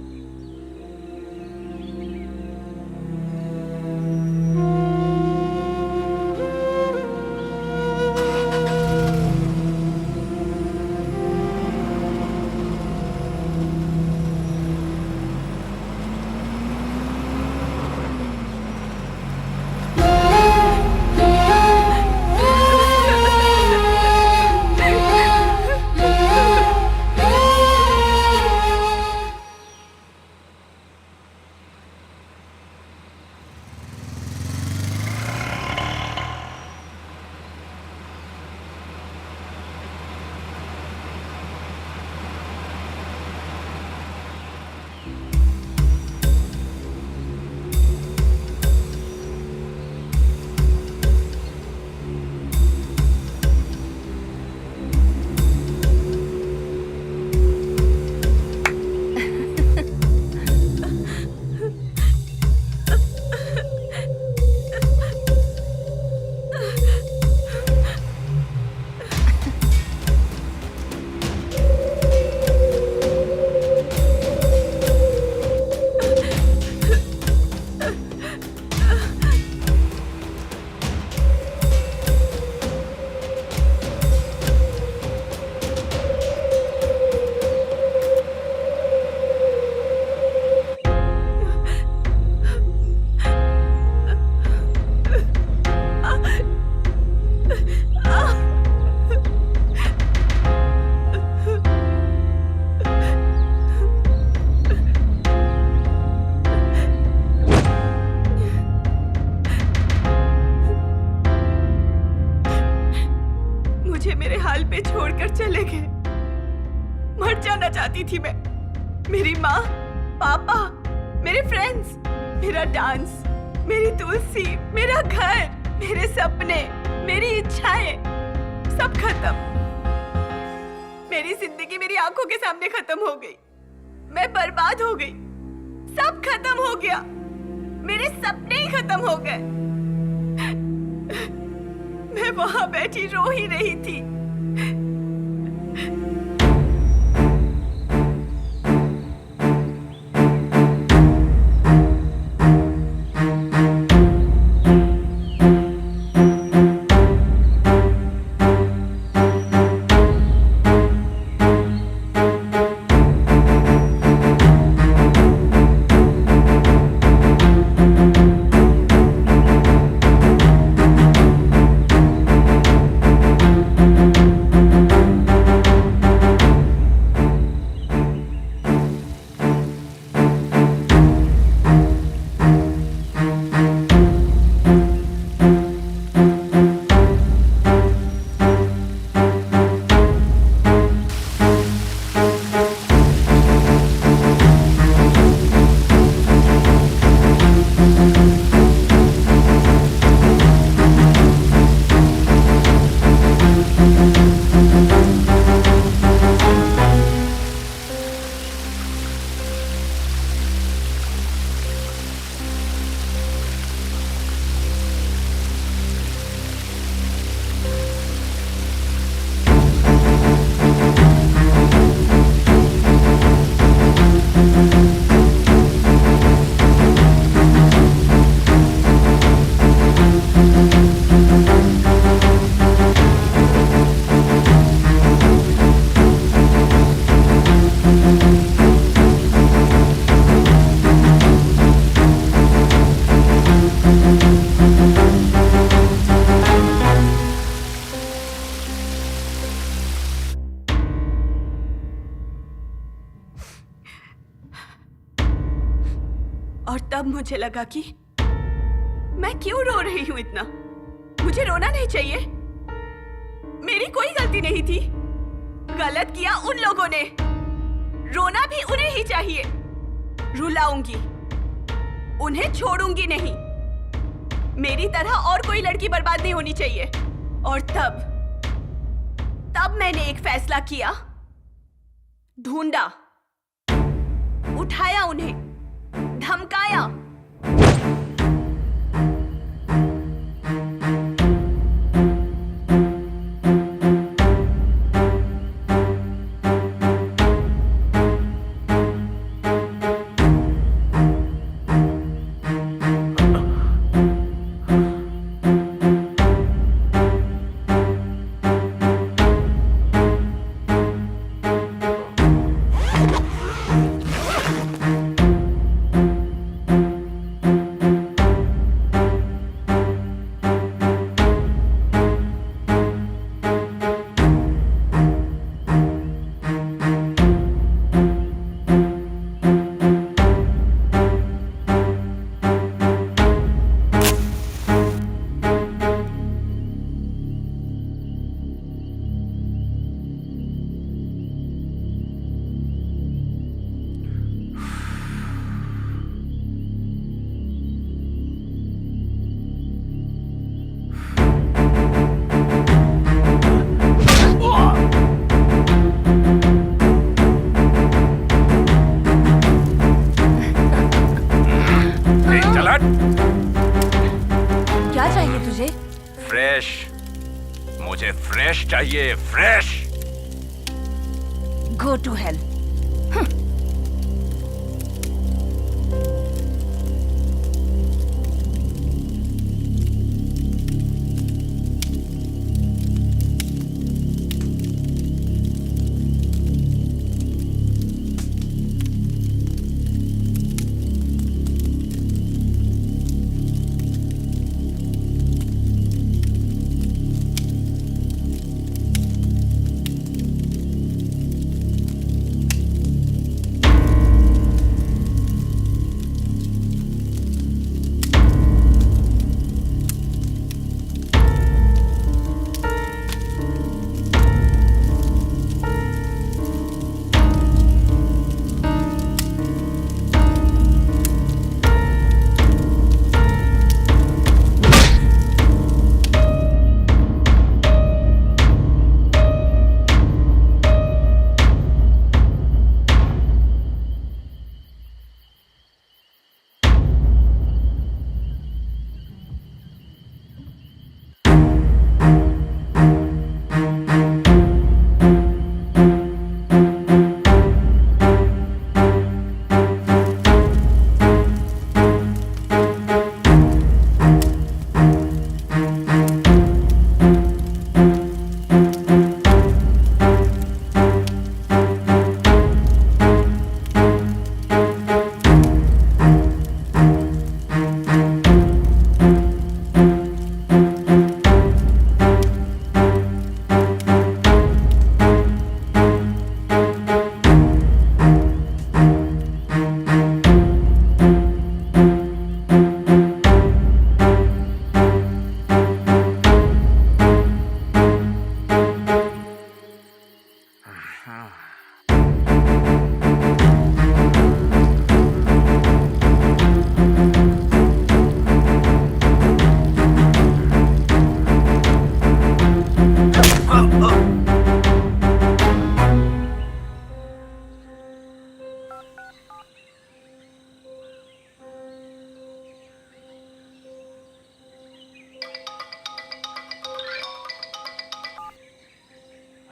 मेरे हाल पे छोड़कर चले गए। मर जाना चाहती थी मैं। मेरी माँ, पापा, मेरे फ्रेंड्स, मेरा डांस, मेरी तुलसी, मेरा घर, मेरे सपने, मेरी इच्छाएं, सब खत्म। मेरी जिंदगी मेरी आंखों के सामने खत्म हो गई। मैं बर्बाद हो गई। सब खत्म हो गया। मेरे सपने ही खत्म हो गए। मैं वहां बैठी रो ही रही थी। और तब मुझे लगा कि मैं क्यों रो रही हूं इतना। मुझे रोना नहीं चाहिए। मेरी कोई गलती नहीं थी। गलत किया उन लोगों ने। रोना भी उन्हें ही चाहिए। रुलाऊंगी, उन्हें छोड़ूंगी नहीं। मेरी तरह और कोई लड़की बर्बाद नहीं होनी चाहिए। और तब मैंने एक फैसला किया। ढूंढा, उठाया उन्हें, धमकाया। क्या चाहिए तुझे? फ्रेश। मुझे फ्रेश चाहिए, fresh. Go to hell.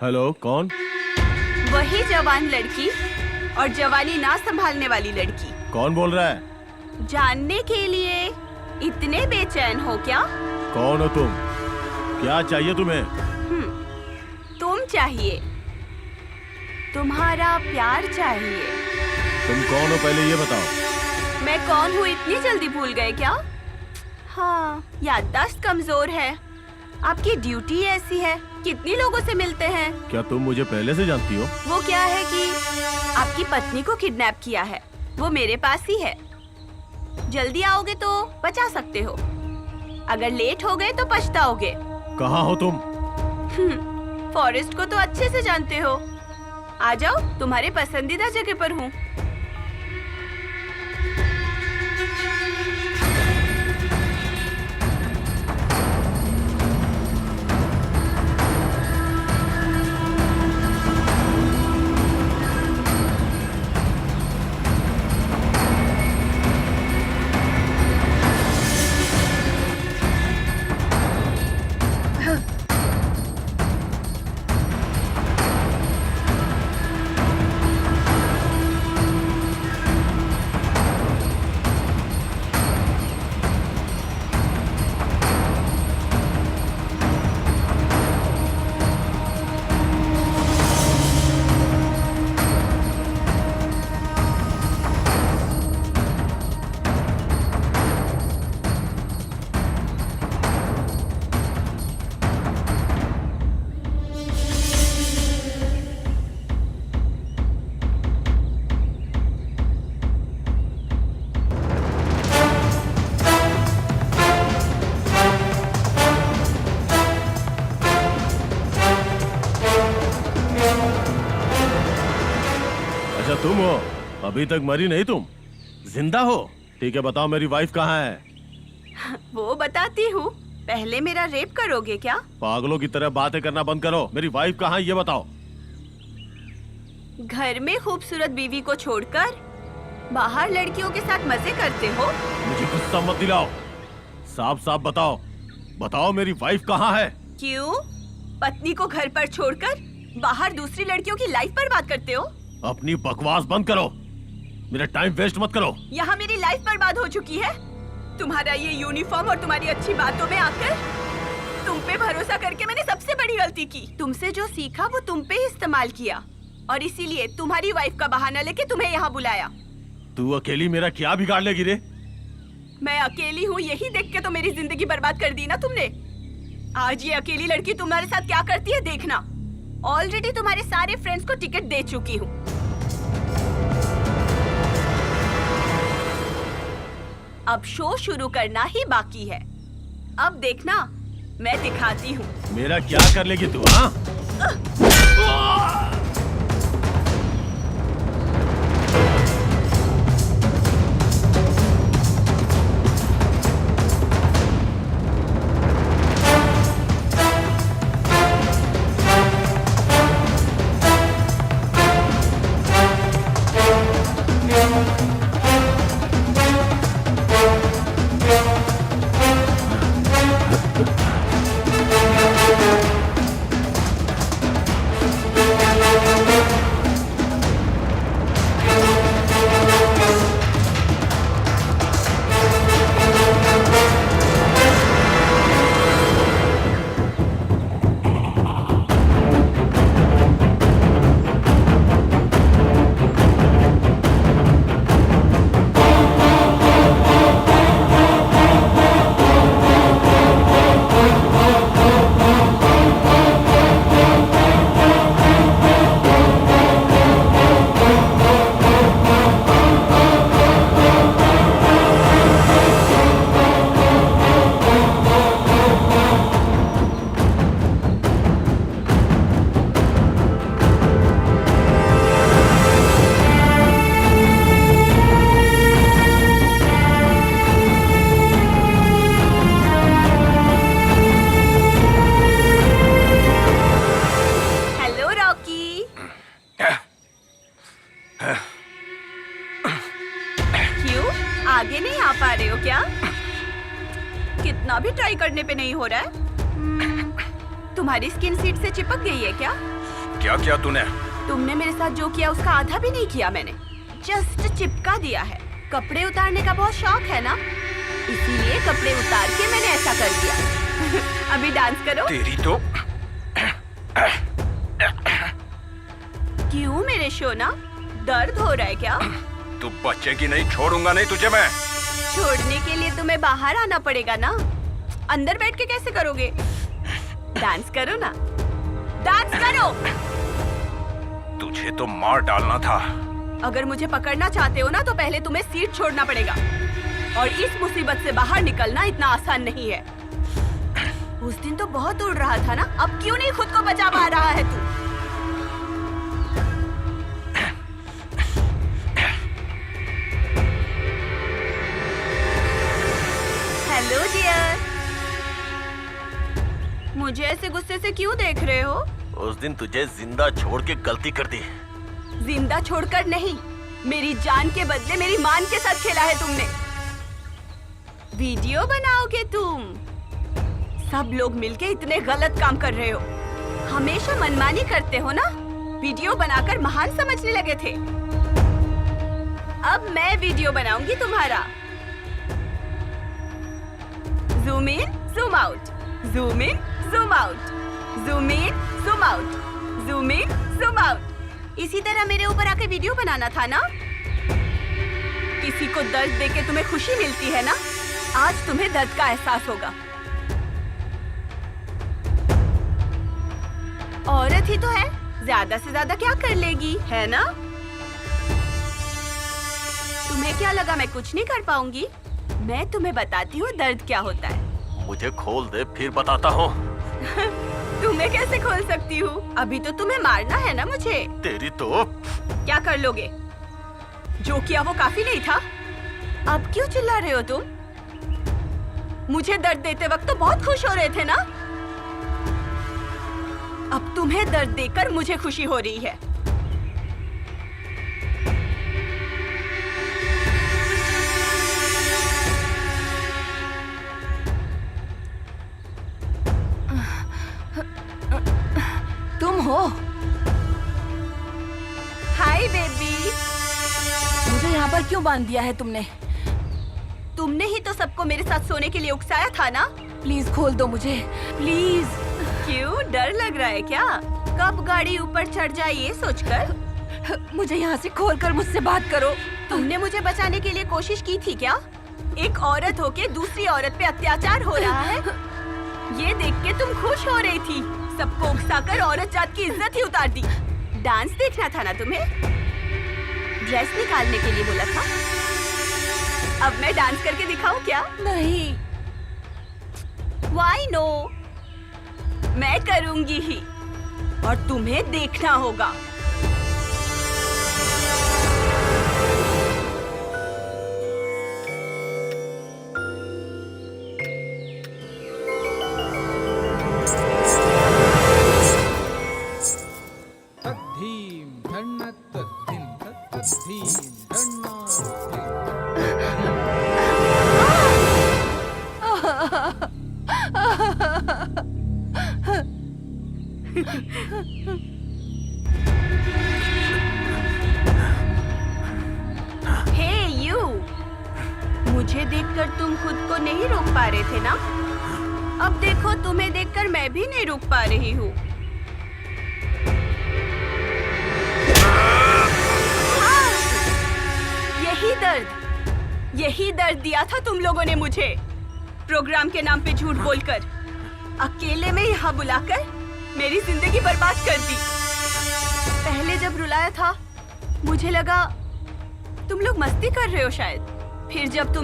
Hello, कौन? वही जवान लड़की और जवानी ना संभालने वाली लड़की। कौन बोल रहा है? जानने के लिए इतने बेचैन हो क्या? कौन हो तुम? क्या चाहिए तुम्हें? तुम चाहिए, तुम्हारा प्यार चाहिए। तुम कौन हो पहले ये बताओ। मैं कौन हूँ इतनी जल्दी भूल गए क्या? हाँ, याददाश्त कमजोर है। आपकी ड्यूटी ऐसी है, कितनी लोगों से मिलते हैं। क्या तुम मुझे पहले से जानती हो? वो क्या है कि आपकी पत्नी को किडनैप किया है, वो मेरे पास ही है। जल्दी आओगे तो बचा सकते हो, अगर लेट हो गए तो पछताओगे। कहाँ हो तुम? फॉरेस्ट को तो अच्छे से जानते हो। आ जाओ, तुम्हारे पसंदीदा जगह पर हूँ। अच्छा तुम हो, अभी तक मरी नहीं तुम, जिंदा हो। ठीक है, बताओ मेरी वाइफ कहाँ है? वो बताती हूँ, पहले मेरा रेप करोगे क्या? पागलों की तरह बातें करना बंद करो। मेरी वाइफ कहाँ है ये बताओ। घर में खूबसूरत बीवी को छोड़कर बाहर लड़कियों के साथ मजे करते हो। मुझे गुस्सा मत दिलाओ, साफ साफ बताओ, बताओ मेरी वाइफ कहाँ है? क्यों? पत्नी को घर पर छोड़कर बाहर दूसरी लड़कियों की लाइफ बर्बाद करते हो? अपनी बकवास बंद करो, मेरा टाइम वेस्ट मत करो। यहाँ मेरी लाइफ बर्बाद हो चुकी है। तुम्हारा ये यूनिफॉर्म और तुम्हारी अच्छी बातों में आकर तुम पे भरोसा करके मैंने सबसे बड़ी गलती की। तुमसे जो सीखा वो तुम पे इस्तेमाल किया और इसीलिए तुम्हारी वाइफ का बहाना लेके तुम्हें यहाँ बुलाया। तू अकेली मेरा क्या बिगाड़ लेगी रे? मैं अकेली हूँ यही देख के तो मेरी जिंदगी बर्बाद कर दी ना तुमने। आज ये अकेली लड़की तुम्हारे साथ क्या करती है देखना। ऑलरेडी तुम्हारे सारे फ्रेंड्स को टिकट दे चुकी हूँ। अब शो शुरू करना ही बाकी है। अब देखना मैं दिखाती हूँ। मेरा क्या कर लेगी तू? हाँ, आगे नहीं आ पा रहे हो क्या? कितना भी ट्राई करने पे नहीं हो रहा है। तुम्हारी स्किन सीट से चिपक गई है क्या? क्या किया तूने? तुमने मेरे साथ जो किया उसका आधा भी नहीं किया मैंने, जस्ट चिपका दिया है। कपड़े उतारने का बहुत शौक है ना, इसीलिए कपड़े उतार के मैंने ऐसा कर दिया। अभी डांस करो। तेरी तो क्यों मेरे शोना, दर्द हो रहा है क्या? तू बचेगी नहीं, छोड़ूंगा नहीं तुझे मैं। छोड़ने के लिए तुम्हें बाहर आना पड़ेगा ना, अंदर बैठ के कैसे करोगे? डांस करो ना, डांस करो। तुझे तो मार डालना था। अगर मुझे पकड़ना चाहते हो ना तो पहले तुम्हें सीट छोड़ना पड़ेगा, और इस मुसीबत से बाहर निकलना इतना आसान नहीं है। उस दिन तो बहुत उड़ रहा था ना, अब क्यों नहीं खुद को बचा पा रहा है तू? हेलो डियर, मुझे ऐसे गुस्से से क्यों देख रहे हो? उस दिन तुझे जिंदा छोड़ के गलती कर दी। जिंदा छोड़कर नहीं, मेरी जान के बदले मेरी मान के साथ खेला है तुमने। वीडियो बनाओगे तुम? सब लोग मिलके इतने गलत काम कर रहे हो। हमेशा मनमानी करते हो ना, वीडियो बनाकर महान समझने लगे थे। अब मैं वीडियो बनाऊंगी तुम्हारा। Zoom in, zoom out, zoom in, zoom out, zoom in, zoom out, zoom in, zoom out. इसी तरह मेरे ऊपर आके वीडियो बनाना था ना। किसी को दर्द देके तुम्हें खुशी मिलती है ना, आज तुम्हें दर्द का एहसास होगा। औरत ही तो है, ज्यादा से ज्यादा क्या कर लेगी, है ना? तुम्हें क्या लगा मैं कुछ नहीं कर पाऊंगी? मैं तुम्हें बताती हूँ दर्द क्या होता है। मुझे खोल दे, फिर बताता हूँ। तुम्हें कैसे खोल सकती हूँ? अभी तो तुम्हें मारना है ना मुझे। तेरी तो क्या कर लोगे? जो किया वो काफी नहीं था? अब क्यों चिल्ला रहे हो तुम? मुझे दर्द देते वक्त तो बहुत खुश हो रहे थे ना? अब तुम्हें दर्द देकर मुझे खुशी हो रही है। तुम हो? Hi baby. मुझे यहाँ पर क्यों बांध दिया है तुमने? तुमने ही तो सबको मेरे साथ सोने के लिए उकसाया था ना? प्लीज खोल दो मुझे, प्लीज। क्यों, डर लग रहा है क्या? कब गाड़ी ऊपर चढ़ जाए ये सोचकर? मुझे यहाँ से खोलकर मुझसे बात करो। तुमने मुझे बचाने के लिए कोशिश की थी क्या? एक औरत होके दूसरी औरत पे अत्याचार हो रहा है, ये देख के तुम खुश हो रही थी। सबको उकसाकर औरत जात की इज्जत ही उतार दी। डांस देखना था ना तुम्हें? ड्रेस निकालने के लिए बोला था। अब मैं डांस करके दिखाऊं क्या? नहीं। Why no? मैं करूंगी ही, और तुम्हें देखना होगा। हे यू, मुझे देखकर तुम खुद को नहीं रोक पा रहे थे ना? अब देखो, तुम्हें देखकर मैं भी नहीं रुक पा रही हूँ। यही दर्द दिया था तुम लोगों ने मुझे, प्रोग्राम के नाम पे झूठ बोलकर, अकेले में यहाँ बुलाकर मेरी जिंदगी बर्बाद कर दी। पहले जब रुलाया था मुझे लगा तुम लोग मस्ती कर रहे हो शायद, फिर जब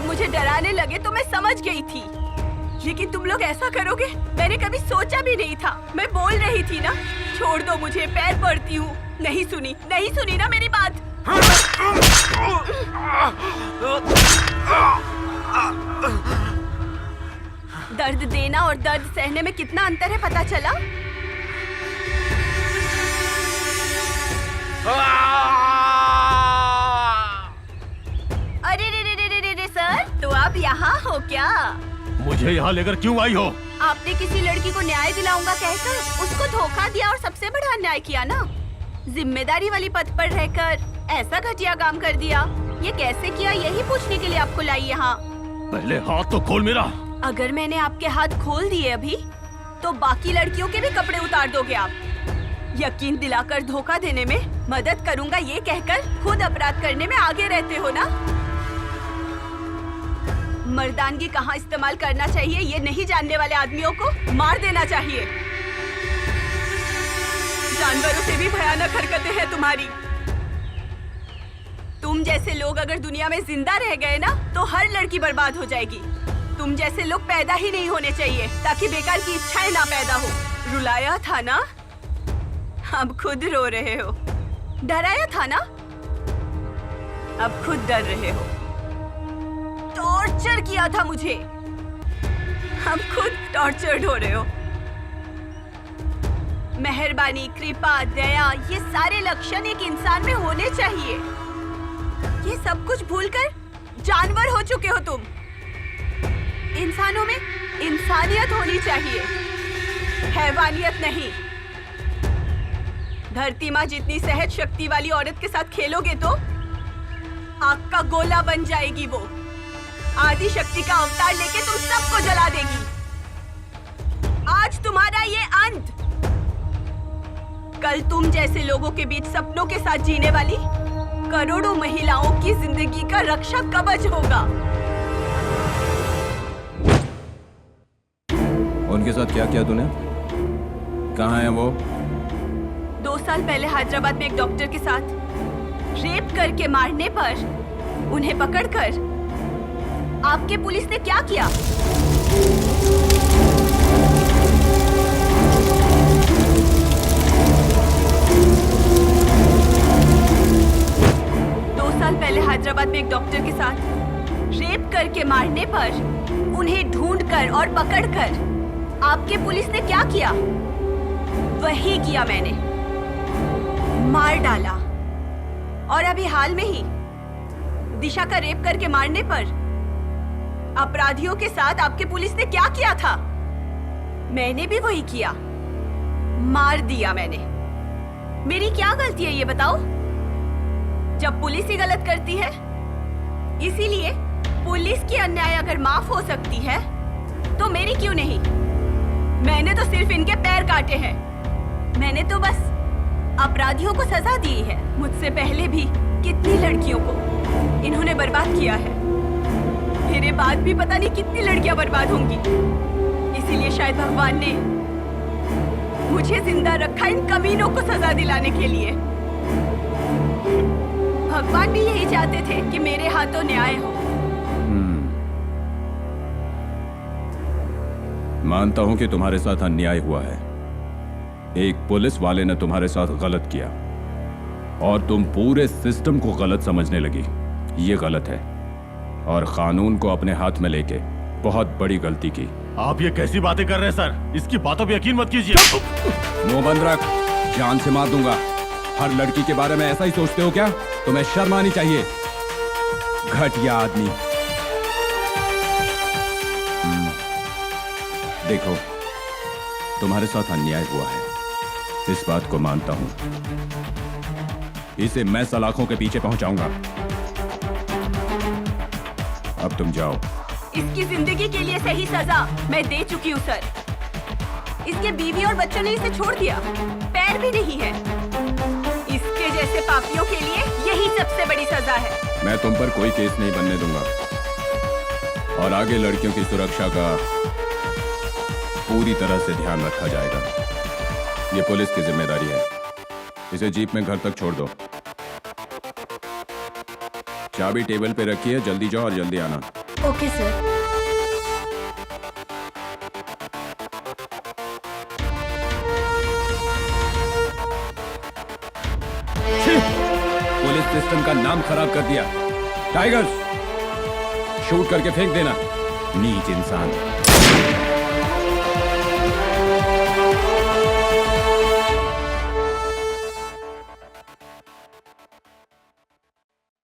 मुझे डराने लगे तो मैं समझ गई थी, लेकिन तुम लोग ऐसा करोगे मैंने कभी सोचा भी नहीं था। मैं बोल रही थी ना, छोड़ दो मुझे, पैर पड़ती हूँ। नहीं सुनी ना मेरी बात। दर्द देना और दर्द सहने में कितना अंतर है पता चला? अरे रे सर, तो आप यहाँ हो क्या? मुझे यहाँ लेकर क्यों आई हो? आपने किसी लड़की को न्याय दिलाऊंगा कहकर उसको धोखा दिया और सबसे बड़ा अन्याय किया ना। जिम्मेदारी वाली पद पर रहकर ऐसा घटिया काम कर दिया। ये कैसे किया यही पूछने के लिए आपको लाई यहाँ। पहले हाथ तो खोल मेरा। अगर मैंने आपके हाथ खोल दिए अभी तो बाकी लड़कियों के भी कपड़े उतार दोगे आप। यकीन दिलाकर धोखा देने में मदद करूंगा ये कहकर खुद अपराध करने में आगे रहते हो ना। मर्दानगी कहाँ इस्तेमाल करना चाहिए ये नहीं जानने वाले आदमियों को मार देना चाहिए। जानवरों से भी भयानक हरकतें हैं तुम्हारी। तुम जैसे लोग अगर दुनिया में जिंदा रह गए ना तो हर लड़की बर्बाद हो जाएगी। तुम जैसे लोग पैदा ही नहीं होने चाहिए ताकि बेकार की इच्छाएं ना पैदा हो। रुलाया था ना, अब खुद रो रहे हो। डराया था ना, अब खुद डर रहे हो। टॉर्चर किया था मुझे, अब खुद टॉर्चर्ड हो रहे हो। मेहरबानी, कृपा, दया ये सारे लक्षण एक इंसान में होने चाहिए। ये सब कुछ भूलकर जानवर हो चुके हो तुम। इंसानों में इंसानियत होनी चाहिए, हैवानियत नहीं। धरती माँ जितनी सहज शक्ति वाली औरत के साथ खेलोगे तो आग का गोला बन जाएगी वो। आदि शक्ति का अवतार लेके तुम सबको जला देगी। आज तुम्हारा ये अंत। कल तुम जैसे लोगों के बीच सपनों के साथ जीने वाली करोड़ों महिलाओं की जिंदगी का रक्षा कवच होगा। उनके साथ क्या किया तूने? कहाँ है वो? 2 साल पहले हैदराबाद में एक डॉक्टर के साथ रेप करके मारने पर उन्हें पकड़कर आपके पुलिस ने क्या किया? पहले हैदराबाद में एक डॉक्टर के साथ रेप करके मारने पर उन्हें ढूंढकर और पकड़कर आपके पुलिस ने क्या किया? वही किया मैंने, मार डाला। और अभी हाल में ही दिशा का रेप करके मारने पर अपराधियों के साथ आपके पुलिस ने क्या किया था? मैंने भी वही किया, मार दिया मैंने। मेरी क्या गलती है ये बताओ? जब पुलिस ही गलत करती है, इसीलिए पुलिस की अन्याय अगर माफ हो सकती है तो मेरी क्यों नहीं? मैंने तो सिर्फ इनके पैर काटे हैं। मैंने तो बस अपराधियों को सजा दी है। मुझसे पहले भी कितनी लड़कियों को इन्होंने बर्बाद किया है। मेरे बाद भी पता नहीं कितनी लड़कियां बर्बाद होंगी। इसीलिए शायद भगवान ने मुझे जिंदा रखा इन कमीनों को सजा दिलाने के लिए। भगवान भी यही चाहते थे कि मेरे हाथों न्याय हो। मानता हूं कि तुम्हारे साथ अन्याय हुआ है। एक पुलिस वाले ने तुम्हारे साथ गलत किया और तुम पूरे सिस्टम को गलत समझने लगी। ये गलत है और कानून को अपने हाथ में लेके बहुत बड़ी गलती की। आप ये कैसी बातें कर रहे हैं सर? इसकी बातों पे यकीन मत कीजिए। मुंह बंद रख, जान से मार दूंगा। हर लड़की के बारे में ऐसा ही सोचते हो क्या? तुम्हें शर्म आनी चाहिए, घटिया आदमी। देखो, तुम्हारे साथ अन्याय हुआ है, इस बात को मानता हूं। इसे मैं सलाखों के पीछे पहुंचाऊंगा। अब तुम जाओ। इसकी जिंदगी के लिए सही सजा मैं दे चुकी हूँ सर। इसके बीवी और बच्चों ने इसे छोड़ दिया, पैर भी नहीं है। इसके जैसे पापियों के लिए यही सबसे बड़ी सजा है। मैं तुम पर कोई केस नहीं बनने दूंगा और आगे लड़कियों की सुरक्षा का पूरी तरह से ध्यान रखा जाएगा। ये पुलिस की जिम्मेदारी है। इसे जीप में घर तक छोड़ दो। चाबी टेबल पे रखिए, जल्दी जाओ और जल्दी आना। Okay sir. पुलिस सिस्टम का नाम खराब कर दिया। टाइगर्स, शूट करके फेंक देना, नीच इंसान।